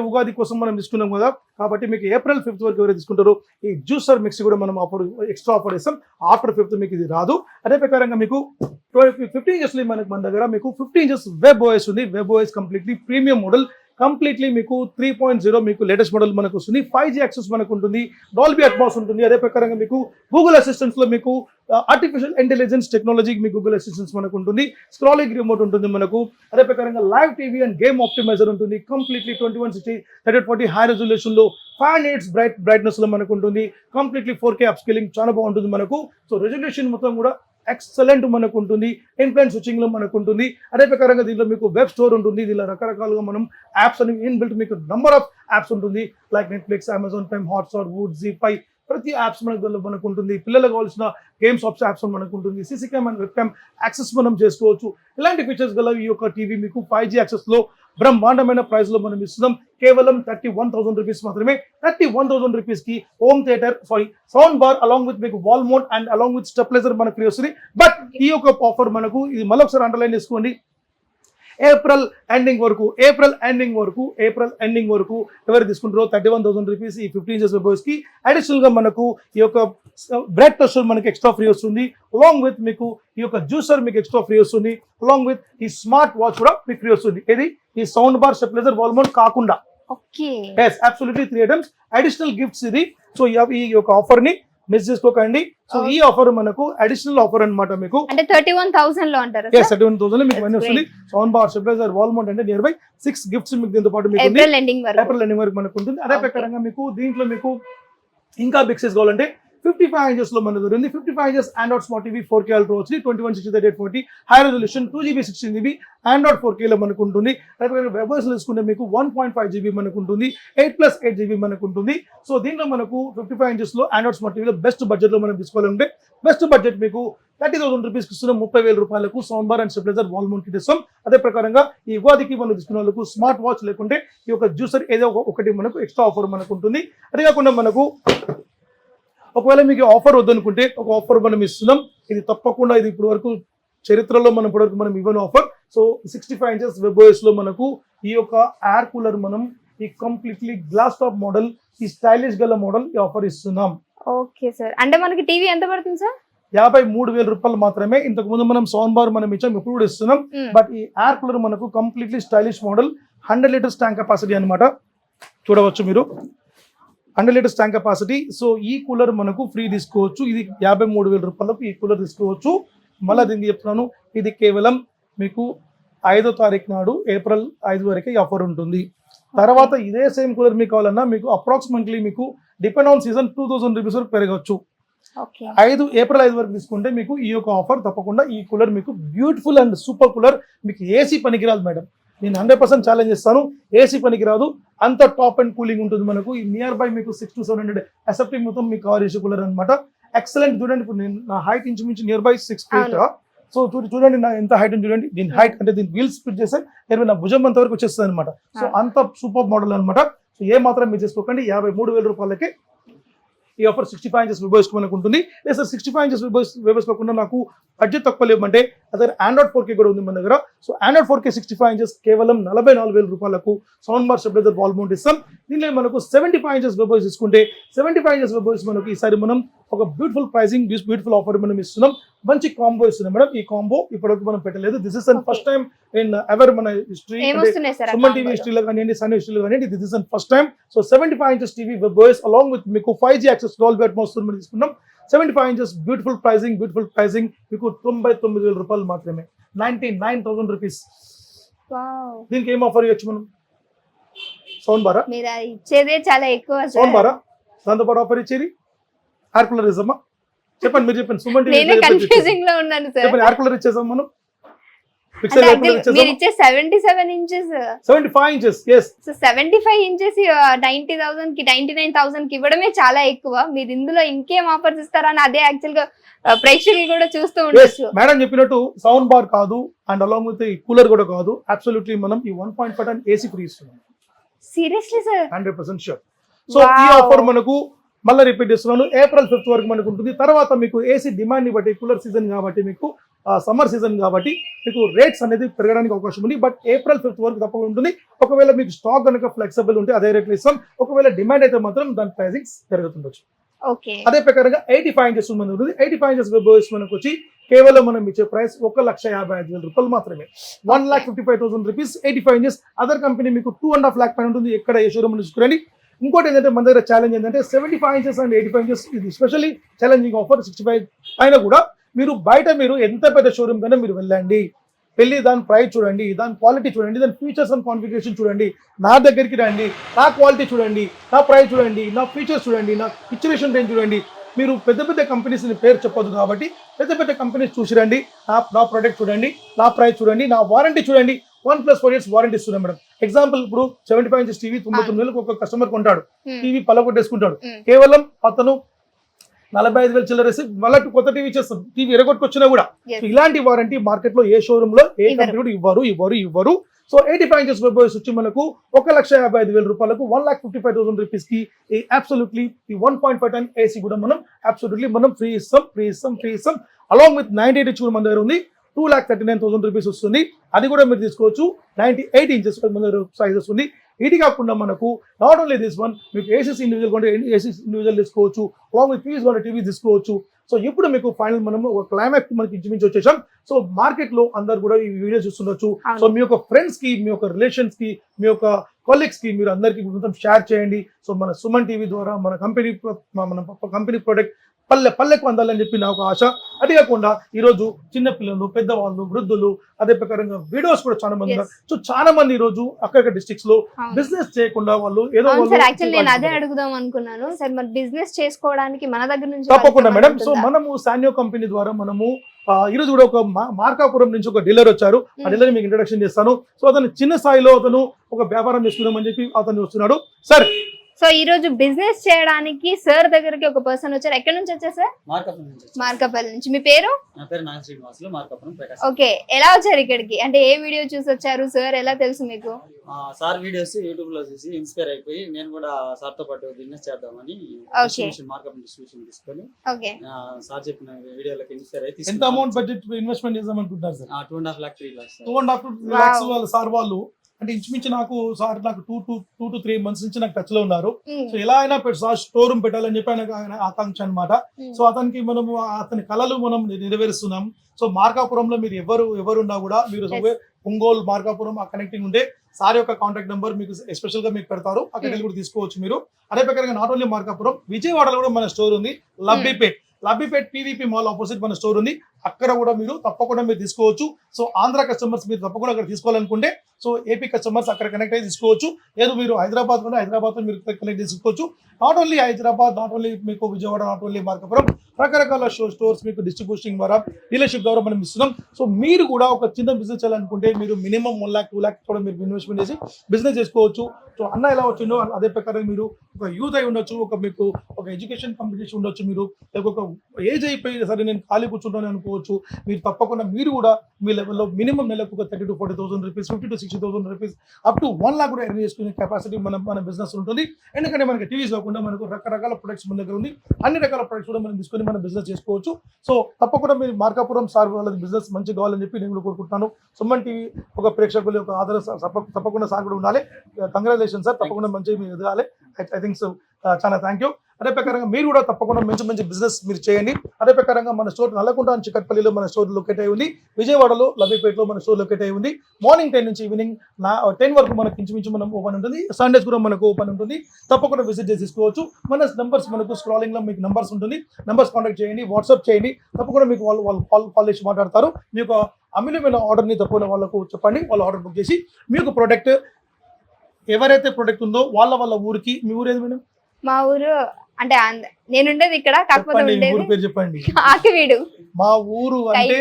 ఉగాది కోసం మనం తీసుకున్నాం కదా, కాబట్టి మీకు April 5th వరకు ఎవరైతే తీసుకుంటారో ఈ జ్యూసర్ మిక్సీ కూడా మనం ఎక్స్ట్రా ఆఫర్ ఇస్తాం. ఆఫ్టర్ 5th మీకు ఇది రాదు. అదే ప్రకారంగా మీకు 15 ఇంచెస్ మన దగ్గర మీకు 15 ఇంచెస్ వెబ్ ఓఎస్ ఉంది. Web OS completely premium model, completely మీకు 3.0 మీకు లేటెస్ట్ మోడల్ మనకు వస్తుంది. 5G యాక్సెస్ మనకు ఉంటుంది. డాల్బీ అట్మాస్ ఉంటుంది. అదే ప్రకారంగా మీకు గూగుల్ అసిస్టెంట్స్ లో మీకు ఆర్టిఫిషియల్ ఇంటెలిజెన్స్ టెక్నాలజీ మీ గూగుల్ అసిస్టెంట్స్ మనకు ఉంటుంది. స్క్రాలింగ్ రిమోట్ ఉంటుంది మనకు. అదే ప్రకారంగా live TV and game optimiser ఉంటుంది. కంప్లీట్లీ 2160x840 హై రెజల్యూషన్ లో 5 nits బ్రైట్నెస్ లో మనకు ఉంటుంది. కంప్లీట్లీ 4K అప్ స్కేలింగ్ చాలా బాగుంటుంది మనకు. సో రెజల్యూషన్ మొత్తం కూడా ఎక్సలెంట్ మనకు ఉంటుంది. ఇన్ఫ్లుయెన్స్ స్విచ్చింగ్ లో మనకు ఉంటుంది. అదే ప్రకారంగా దీంట్లో మీకు వెబ్ స్టోర్ ఉంటుంది. దీనిలో రకరకాలుగా మనం యాప్స్ అని ఇన్బిల్ట్ మీకు నంబర్ ఆఫ్ యాప్స్ ఉంటుంది. Like Netflix, Amazon Prime, Hotstar, Voot, Zee five ప్రతి యాప్స్ మనకు ఉంటుంది. పిల్లలకు కావాల్సిన గేమ్స్ ఆప్స్ యాప్స్ మనకు ఉంటుంది. CC cam and web cam access మనం చేసుకోవచ్చు. ఇలాంటి ఫీచర్స్ గల ఈ యొక్క టీవీ మీకు 5G యాక్సెస్ లో బ్రహ్మాండమైన ప్రైస్ లో మనం ఇస్తున్నాం. కేవలం 31,000 రూపీస్ మాత్రమే. 31,000 రూపీస్ కి home theatre sound bar along with మీకు wall mount and along with stabiliser మనకు ఫ్రీ వస్తుంది. బట్ ఈ యొక్క ఆఫర్ మనకు ఇది మళ్ళొకసారి అండర్లైన్ చేసుకోండి. ఏప్రిల్ ఎండింగ్ వరకు ఎవరు తీసుకుంటారో 31,000 రూపీస్ ఈ 15 ఇంచెస్ వెబ్ కి అడిషనల్ గా మనకు ఈ యొక్క బ్రెడ్ టోస్టర్ మనకి ఎక్స్ట్రా ఫ్రీ వస్తుంది. అలాంగ్ విత్ మీకు ఈ యొక్క జ్యూసర్ మీకు ఎక్స్ట్రా ఫ్రీ వస్తుంది. అలాంగ్ విత్ ఈ స్మార్ట్ వాచ్ కూడా మీకు ఫ్రీ వస్తుంది. ఇది ఈ sound bar, stabiliser, wall mount కాకుండా. Okay, yes, absolutely 3 items additional gifts ఇది. సో ఈ యొక్క ఆఫర్ ని మిస్ చేసుకోకండి. సో ఈ ఆఫర్ మనకు అడిషనల్ ఆఫర్ అన్నమాట. మీకు అంటే 31,000 లో అంటారా? 31,000 మీకు మనీ వస్తుంది. Sound bar, stabiliser, wall mount అంటే నియర్ బై 6 గిఫ్ట్స్ మీకు దీంతో పాటు మీకు ఏప్రిల్ ఎండింగ్ వరకు మనకు ఉంటుంది. అదే ప్రకారంగా మీకు దీంట్లో మీకు ఇంకా బిగ్ సైజ్ కావాలంటే 55 inches లో మనకు దొరింది. 55 inches Android Smart TV 4K Ultra వచ్చింది. 2160x840 high resolution 2GB 16GB Android 4K లో మనకు ఉంటుంది. వెబర్స్ తీసుకుంటే మీకు 1.5 GB మనకు ఉంటుంది. 8+8 GB మనకు ఉంటుంది. సో దీంట్లో మనకు 55 inches లో Android Smart TV లో బెస్ట్ బడ్జెట్ లో మనం తీసుకోవాలంటే బెస్ట్ బడ్జెట్ మీకు 30,000 రూపీస్ ఇస్తున్న 30,000 రూపాయలకు sound bar and stabiliser wall mount kit ఇస్తాం. అదే ప్రకారంగా ఈ ఉగాదికి మనం తీసుకున్న వాళ్ళకు స్మార్ట్ వాచ్ లేకుంటే ఈ యొక్క జ్యూసర్ ఏదో ఒకటి మనకు ఎక్స్ట్రా ఆఫర్ మనకు ఉంటుంది. అదే కాకుండా మనకు ఒకవేళ మీకు ఆఫర్ వద్దనుకుంటే ఒక ఆఫర్ మనం ఇస్తున్నాం. ఇది తప్పకుండా ఇది ఇప్పటి వరకు చరిత్రలో మనం ఇప్పటివరకు మనం ఇవ్వని ఆఫర్. సో 65 inches వెబ్ఓఎస్ లో మనకు ఈ యొక్క ఎయిర్ కూలర్ మనం ఈ కంప్లీట్లీ గ్లాస్ టాప్ మోడల్, ఈ స్టైలిష్ గల మోడల్ ఈ ఆఫర్ ఇస్తున్నాం. ఓకే సార్, అంటే మనకి టీవీ ఎంత పడుతుంది సార్? 53,000 రూపాయలు మాత్రమే. ఇంతకు ముందు మనం సౌండ్ బార్ మనం ఇచ్చాం, ఇప్పుడు కూడా ఇస్తున్నాం. బట్ ఈ ఎయిర్ కూలర్ మనకు completely stylish model, 100 liters tank capacity అనమాట. చూడవచ్చు మీరు 100 liters ట్యాంక్ కెపాసిటీ. సో ఈ కూలర్ మనకు ఫ్రీ తీసుకోవచ్చు. ఇది 53,000 రూపాయలకు ఈ కూలర్ తీసుకోవచ్చు. మళ్ళీ దీనికి చెప్తున్నాను, ఇది కేవలం మీకు 5వ తారీఖు నాడు ఏప్రిల్ 5 వరకే ఈ ఆఫర్ ఉంటుంది. తర్వాత ఇదే సేమ్ కూలర్ మీకు కావాలన్నా మీకు అప్రాక్సిమేట్లీ మీకు డిపెండ్ ఆన్ సీజన్ 2,000 రూపీస్ వరకు పెరగవచ్చు. ఏప్రిల్ 5 వరకు తీసుకుంటే మీకు ఈ యొక్క ఆఫర్ తప్పకుండా. ఈ కూలర్ మీకు బ్యూటిఫుల్ అండ్ సూపర్ కూలర్. మీకు ఏసీ పనికిరాదు మేడం, నేను 100% ఛాలెంజ్ చేస్తాను. ఏసీ పనికిరాదు, అంత టాప్ అండ్ కూలింగ్ ఉంటుంది మనకు. ఈ నియర్ బై మీకు 600 to 700 ఎస్ఎఫ్టీ మొత్తం మీకు కవర్ చేసే కూలర్ అనమాట. ఎక్సలెంట్. చూడండి, ఇప్పుడు నేను నా హైట్ ఇంచుమించు నియర్ బై 6 feet. సో చూడండి నా ఎంత హైట్ చూడండి. దీని హైట్ అంటే దీని వీల్ స్ప్లిట్ చేస్తే నియర్ బై నా భుజం అంత వరకు వచ్చేస్తుంది అనమాట. సో అంత సూపర్ మోడల్ అనమాట. సో ఏ మాత్రం మీరు చేసుకోకండి. 53,000 రూపాయలకి ఈ ఆఫర్ 65 inches వెబర్స్ మనకు ఉంటుంది. లేదు సార్ 65 inches వెబర్స్ కాకుండా నాకు బడ్జెట్ తక్కువ లేమంటే అదే ఆండ్రాయిడ్ 4K కూడా ఉంది మన దగ్గర. సో ఆండ్రాయిడ్ 4K 65 inches కేవలం 44,000 రూపాయలకు sound bar, stabiliser, wall mount ఇస్తాం. దీనిలో మనకు 75 inches వెబర్స్ తీసుకుంటే 75 inches వెబర్స్ మనకు ఈసారి మనం ఒక బ్యూటిఫుల్ ప్రైజింగ్, బ్యూటిఫుల్ ఆఫర్ మనం ఇస్తున్నాం. మంచి కాంబో ఇస్తున్నాం మేడం. ఈ కాంబో ఇప్పటివరకు మనం పెట్టలేదు. This is and first time in ever మన హిస్టరీ, సుమన్ టీవీ హిస్టరీలో కానివ్వండి, సన్ హిస్టరీలో కానివ్వండి, this is and first time. So 75 inches TV webers along with మీకు 5G యాక్సెస్ డాల్బీ అట్మాస్ మనం తీసుకున్నాం. 75 inches బ్యూటిఫుల్ ప్రైజింగ్ మీకు 99,000 రూపాయలు మాత్రమే, 99,000 రూపీస్. దీనికి ఏం ఆఫర్ ఇవ్వచ్చు మనం? సౌండ్ బారా ఇచ్చేదే చాలా ఎక్కువ. సౌండ్ బారా దాంతో పాటు ఆఫర్ ఇచ్చేది ఎయిర్ కూలర్ ఇస్తామా? చెప్పండి, మీరు చెప్పండి. సుమన్ టీవీ కన్ఫ్యూజింగ్ లో ఉన్నాను సార్. చెప్పండి, ఎయిర్ కూలర్ ఇచ్చేసాం మనం. మీరు ఇచ్చే 77 inches 75 inches. yes. So 75 inches 90,000 కి 99,000 కి ఇవ్వడమే చాలా ఎక్కువ. మీరు ఇందులో ఇంకేం ఆఫర్స్ ఇస్తారని అదే యాక్చువల్ గా ప్రేక్షకులు కూడా చూస్తూ ఉండొచ్చు. మేడం చెప్పినట్టు సౌండ్ బార్ కాదు అండ్ అలాంగ్ విత్ ఈ కూలర్ కూడా కాదు, అబ్సల్యూట్లీ మనం ఈ 1.5 ton ఏసీ ఫ్రీ ఇస్తున్నాం. Seriously sir? 100% షూర్. సో ఈ ఆఫర్ మనకు మళ్ళీ రిపీట్ చేస్తున్నాను, ఏప్రిల్ 5 వరకు మనకు ఉంటుంది. తర్వాత మీకు ఏసీ డిమాండ్ ని బట్టి, కూలర్ సీజన్ కాబట్టి, మీకు సమ్మర్ సీజన్ కాబట్టి మీకు రేట్స్ అనేది పెరగడానికి అవకాశం ఉంది. బట్ ఏప్రిల్ 5 వరకు తప్పకుండా ఉంటుంది. ఒకవేళ మీకు స్టాక్ కనుక ఫ్లెక్సిబుల్ ఉంటే అదే రేట్లు ఇస్తాం. ఒకవేళ డిమాండ్ అయితే మాత్రం దాని ప్రైసింగ్స్ పెరుగుతుండొచ్చు. అదే ప్రకారంగా 85 inches మంది ఉంటుంది. 85 inches వెబర్స్ మనకు వచ్చి కేవలం మనం ఇచ్చే ప్రైస్ 1,55,000 రూపాయలు మాత్రమే, 1,55,000 రూపీస్. 85 inches. అదర్ కంపెనీ మీకు 2.5 lakh పైన ఉంటుంది. ఎక్కడ ఏ షోరూమ్ చూసుకోండి. ఇంకోటి ఏంటంటే మన దగ్గర ఛాలెంజ్ ఏంటంటే 75 inches అండ్ 85 inches ఇది స్పెషల్లీ ఛాలెంజింగ్ ఆఫర్. 65 పైన కూడా మీరు బయట మీరు ఎంత పెద్ద షోరూమ్ కన్నా మీరు వెళ్ళండి, వెళ్ళి దాని ప్రైస్ చూడండి, దాని క్వాలిటీ చూడండి, దాని ఫీచర్స్ అండ్ కాన్ఫిగరేషన్ చూడండి. నా దగ్గరికి రండి, నా క్వాలిటీ చూడండి, నా ప్రైస్ చూడండి, నా ఫీచర్స్ చూడండి, నా పిక్చరేషన్ రేంజ్ చూడండి. మీరు పెద్ద పెద్ద కంపెనీస్ పేరు చెప్పొద్దు కాబట్టి పెద్ద పెద్ద కంపెనీస్ చూసి రండి. నా ప్రోడక్ట్ చూడండి, నా ప్రైస్ చూడండి, నా వారంటీ చూడండి. 1+4 years వారంటీ ఇస్తున్నాం మేడం. ఎగ్జాంపుల్ ఇప్పుడు 75 inches టీవీ 99,000 ఒక కస్టమర్ కొంటాడు, టీవీ పలగొట్టేసుకుంటాడు. కేవలం అతను 45,000 చిల్లరేసి మళ్ళీ కొత్త టీవీ ఇచ్చేస్తాం, టీవీ ఎరగొట్టుకొచ్చినా కూడా. ఇలాంటి వారంటీ మార్కెట్ లో ఏ షోరూమ్ లో ఏ కంపెనీ కూడా ఇవ్వరు. సో 85 inches వెబర్స్ వచ్చి మనకు 1,55,000 రూపాయలకు, 1,55,000 రూపీస్ కి అబ్సల్యూట్లీ ఈ 1.5 ton ఏసీ కూడా మనం అబ్సల్యూట్లీ మనం ఫ్రీ ఇస్తాం. అలాంగ్ విత్ 98 inches కూడా మన దగ్గర ఉంది. 2,39,000 రూపీస్ వస్తుంది. అది కూడా మీరు తీసుకోవచ్చు. 98 inches మన దగ్గర సైజెస్ ఉంది. ఇది కాకుండా మనకు నాట్ ఓన్లీ దిస్ వన్, మీకు ఏసీస్ ఇండివిజువల్ కొంటే ఏసీస్ ఇండివిజువల్ తీసుకోవచ్చు, అలాంగ్ విత్ టీవీస్ కొంటే టీవీ తీసుకోవచ్చు. సో ఇప్పుడు మీకు ఫైనల్ మనం ఒక క్లైమాక్స్ మనకి ఇంచుమించి వచ్చేసాం. సో మార్కెట్ లో అందరు కూడా ఈ వీడియో చూస్తుండొచ్చు. సో మీ యొక్క ఫ్రెండ్స్ కి, మీ యొక్క రిలేషన్స్ కి, మీ యొక్క కొలీగ్స్ కి మీరు అందరికీ మొత్తం షేర్ చేయండి. సో మన సుమన్ టీవీ ద్వారా మన కంపెనీ ప్రొడక్ట్ పల్లెకు అందాలని చెప్పి నా ఒక ఆశ. అది కాకుండా ఈరోజు చిన్నపిల్లలు, పెద్దవాళ్ళు, వృద్ధులు, అదే ప్రకారంగా వీడియోస్ కూడా చాలా మంది ఉన్నారు. సో చాలా మంది ఈ రోజు అక్కడక్కడ డిస్ట్రిక్ట్స్ లో బిజినెస్ చేయకుండా వాళ్ళు ఏదో సార్ యాక్చువల్లీ నేను అదే అడుగుదాం అనుకున్నాను సార్, మరి బిజినెస్ చేసుకోవడానికి మన దగ్గర నుంచి తప్పకుండా మేడం. సో మనము సాన్యో కంపెనీ ద్వారా మనము ఈ రోజు కూడా ఒక మార్కాపురం నుంచి ఒక డీలర్ వచ్చారు. ఆ డీలర్ మీకు ఇంట్రొడక్షన్ చేస్తాను. సో అతను చిన్న స్థాయిలో అతను ఒక వ్యాపారం చేసుకుందామని చెప్పి అతను వస్తున్నాడు. సార్ సో ఈ రోజు బిజినెస్ చేయడానికి సార్ దగ్గరికి ఒక పర్సన్ వచ్చారు. ఎక్కడి నుంచి వచ్చారు సార్? మార్కాపల్లి నుంచి. మీ పేరు? నా పేరు నాగ శ్రీనివాసులు, మార్కాపురం ప్రకాశం. ఓకే, ఎలా వచ్చారు ఇక్కడికి? అంటే ఏ వీడియో చూసి వచ్చారు? సార్ ఎలా తెలుసు మీకు? సార్ వీడియోస్ యూట్యూబ్ లో చూసి ఇన్స్పైర్ అయిపోయి నేను కూడా సార్ తో పాటు బిజినెస్ చేద్దామని మార్కాపురం డిస్ట్రిబ్యూషన్ తీసుకొని సార్ చెప్పిన వీడియోలకి ఇన్స్పైర్ అయ్యి ఎంత అమౌంట్ బడ్జెట్ ఇన్వెస్ట్మెంట్ చేద్దాం అనుకుంటారు సార్? 2.5 lakh 3 lakhs. 2.5 lakhs వాళ్ళు సార్ వాళ్ళు అంటే ఇంచుమించు నాకు సార్ నాకు 2 to 3 months నుంచి నాకు టచ్ లో ఉన్నారు. సో ఎలా అయినా సార్ స్టోర్ రూమ్ పెట్టాలని చెప్పి ఆయన ఆకాంక్ష అనమాట. సో అతనికి మనము అతని కళలు మనం నెరవేరుస్తున్నాం. సో మార్కాపురంలో మీరు ఎవరున్నా కూడా మీరు ఒంగోలు మార్కాపురం ఆ కనెక్టింగ్ ఉంటే సార్ యొక్క కాంటాక్ట్ నెంబర్ మీకు ఎస్పెషల్ గా మీకు పెడతారు. అక్కడికి కూడా తీసుకోవచ్చు మీరు. అదే ప్రకారంగా నాట్ ఓన్లీ మార్కాపురం, విజయవాడలో కూడా మన స్టోర్ ఉంది. లబ్బిపేట్ పీవీపీ మాల్ ఆపోజిట్ మన స్టోర్ ఉంది. అక్కడ కూడా మీరు తప్పకుండా మీరు తీసుకోవచ్చు. సో ఆంధ్ర కస్టమర్స్ మీరు తప్పకుండా అక్కడ తీసుకోవాలనుకుంటే సో ఏపీ కస్టమర్స్ అక్కడ కనెక్ట్ అయ్యి తీసుకోవచ్చు. లేదు మీరు హైదరాబాద్ లో మీరు కనెక్ట్ చేసుకోవచ్చు. Not only Hyderabad, not only మీకు విజయవాడ, నాట్ ఓన్లీ మార్కాపురం, రకరకాల స్టోర్స్ మీకు డిస్ట్రిబ్యూషన్ ద్వారా డీలర్షిప్ ద్వారా మనం ఇస్తున్నాం. సో మీరు కూడా ఒక చిన్న బిజినెస్ చేయాలనుకుంటే మీరు మినిమం 1 lakh 2 lakhs కూడా మీరు ఇన్వెస్ట్మెంట్ చేసి బిజినెస్ చేసుకోవచ్చు. సో అన్న ఎలా వచ్చిందో అదే ప్రకారం మీరు ఒక యూత్ అయి ఉండొచ్చు, మీకు ఒక ఎడ్యుకేషన్ కాంపిటీషన్ ఉండొచ్చు, మీరు ఒక ఏజ్ అయిపోయి సరే నేను ఖాళీ కూర్చుంటాను అనుకోవచ్చు. మీరు తప్పకుండా మీరు కూడా మీ లెవెల్లో మినిమం నెలకు ఒక 30,000 to 40,000 rupees, 50,000 to 60,000 rupees, up to 1 lakh కూడా ఎర్న్ చేసుకునే కెపాసిటీ మన బిజినెస్ ఉంటుంది. ఎందుకంటే మనకి టీవీస్ కాకుండా మనకు రకరకాల ప్రొడక్ట్స్ మన దగ్గర ఉంది. అన్ని రకాల ప్రొడక్ట్స్ కూడా మనం తీసుకొని మనం బిజినెస్ చేసుకోవచ్చు. సో తప్పకుండా మీరు మార్కాపురం సార్ వాళ్ళ బిజినెస్ మంచి కావాలని చెప్పి నేను కూడా కోరుకుంటున్నాను. సుమన్ టీవీ ఒక ప్రేక్షకుల యొక్క ఆదరణ తప్పకుండా సార్ కూడా ఉండాలి. కంగ్రాచులేషన్ సార్, తప్పకుండా మంచి మీరు ఎదగాలి. ఐ థింక్ సో చాలా థ్యాంక్ యూ. అదే ప్రకారంగా మీరు కూడా తప్పకుండా మంచి బిజినెస్ మీరు చేయండి. అదే ప్రకారంగా మన స్టోర్ నల్లకుంట చిక్కట్పల్లిలో మన స్టోర్ లొకేట్ అయి ఉంది. విజయవాడలో లబ్బిపేటలో మన స్టోర్ లొకేట్ అయి ఉంది. మార్నింగ్ 10 నుంచి ఈవినింగ్ 10 వరకు మనకి ఇంచుమించు మనం ఓపెన్ ఉంటుంది. సండేస్ కూడా మనకు ఓపెన్ ఉంటుంది. తప్పకుండా విజిట్ చేసి తీసుకోవచ్చు. మన నంబర్స్ మనకు స్క్రాలింగ్ లో మీకు నంబర్స్ ఉంటుంది. నంబర్స్ కాంటాక్ట్ చేయండి, వాట్సాప్ చేయండి. తప్పకుండా మీకు వాళ్ళు కాల్ చేసి మాట్లాడతారు. మీకు అమూల్యమైన ఆర్డర్ని తప్పకుండా వాళ్ళకు చెప్పండి. వాళ్ళు ఆర్డర్ బుక్ చేసి మీకు ప్రోడక్ట్ ఎవరైతే ప్రోడక్ట్ ఉందో వాళ్ళ ఊరికి. మీ ఊరు ఏది మేడం? మా ఊరు అంటే నేనుండేది ఇక్కడ, కాకపోతే ఊరు పేరు చెప్పండి. ఆకివీడు. మా ఊరు అంటే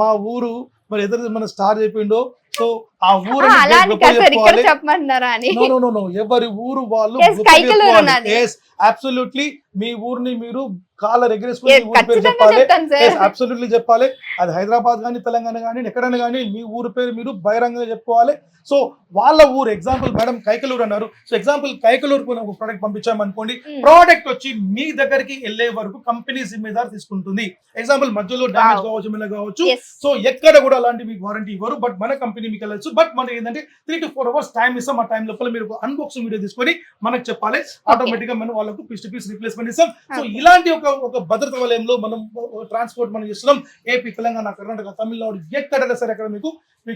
మా ఊరు మరి ఎదురు మన స్టార్ చెప్పిండో. సో ఆ ఊరు చెప్పమంటున్నారా అని? ఎవరి ఊరు వాళ్ళు అబ్సల్యూట్లీ మీ ఊరిని మీరు కాలర్ ఎగరేసుకుని ఊరి పేరు చెప్పాలి. అబ్సల్యూట్లీ చెప్పాలి. అది హైదరాబాద్ కానీ తెలంగాణ కానీ ఎక్కడైనా కానీ మీ ఊరు పేరు మీరు బహిరంగంగా చెప్పుకోవాలి. సో వాళ్ళ ఊరు ఎగ్జాంపుల్ మేడం కైకలూరు అన్నారు. సో ఎగ్జాంపుల్ కైకలూరు ఒక ప్రోడక్ట్ పంపించామనుకోండి, ప్రోడక్ట్ వచ్చి మీ దగ్గరికి వెళ్ళే వరకు కంపెనీ జిమ్మేదారు తీసుకుంటుంది. ఎగ్జాంపుల్ మధ్యలో డ్యామేజ్ కావచ్చు. సో ఎక్కడ కూడా అలాంటి మీకు వారంటీ ఇవ్వరు. బట్ మన కంపెనీ మీకు వెళ్ళచ్చు. బట్ మనకి ఏంటంటే 3 to 4 hours టైం ఇస్తాం. ఆ టైం లోపల మీరు అన్బాక్సింగ్ వీడియో తీసుకొని మనకు చెప్పాలి. ఆటోమేటిక్ గా మనం వాళ్ళకు పీస్ టు పీస్ రీప్లేస్మెంట్ ఇస్తాం. సో ఇలాంటి ఒక భద్రత వలయంలో మనం ట్రాన్స్పోర్ట్ మనం చేస్తున్నాం. ఏపీ, తెలంగాణ, కర్ణాటక, తమిళనాడు ఎక్కడైనా సరే అక్కడ మీకు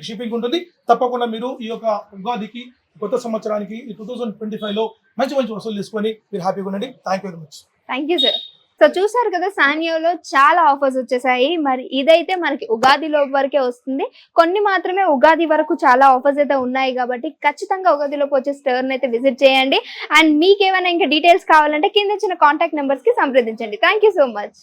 షిప్పింగ్ ఉంటుంది. తప్పకుండా మీరు ఈ యొక్క ఉగాదికి, కొత్త సంవత్సరానికి ఈ 2025 లో మంచి వసూలు తీసుకొని మీరు హ్యాపీగా ఉండండి. Thank you very much. Thank you sir. So చూసారు కదా, సానియోలో చాలా ఆఫర్స్ వచ్చేసాయి. మరి ఇదైతే మనకి ఉగాది లోపు వరకే వస్తుంది. కొన్ని మాత్రమే ఉగాది వరకు చాలా ఆఫర్స్ అయితే ఉన్నాయి కాబట్టి ఖచ్చితంగా ఉగాది లోపు వచ్చే స్టోర్ అయితే విజిట్ చేయండి. అండ్ మీకు ఏమైనా ఇంకా డీటెయిల్స్ కావాలంటే కింద ఇచ్చిన కాంటాక్ట్ నెంబర్స్ కి సంప్రదించండి. Thank you so much.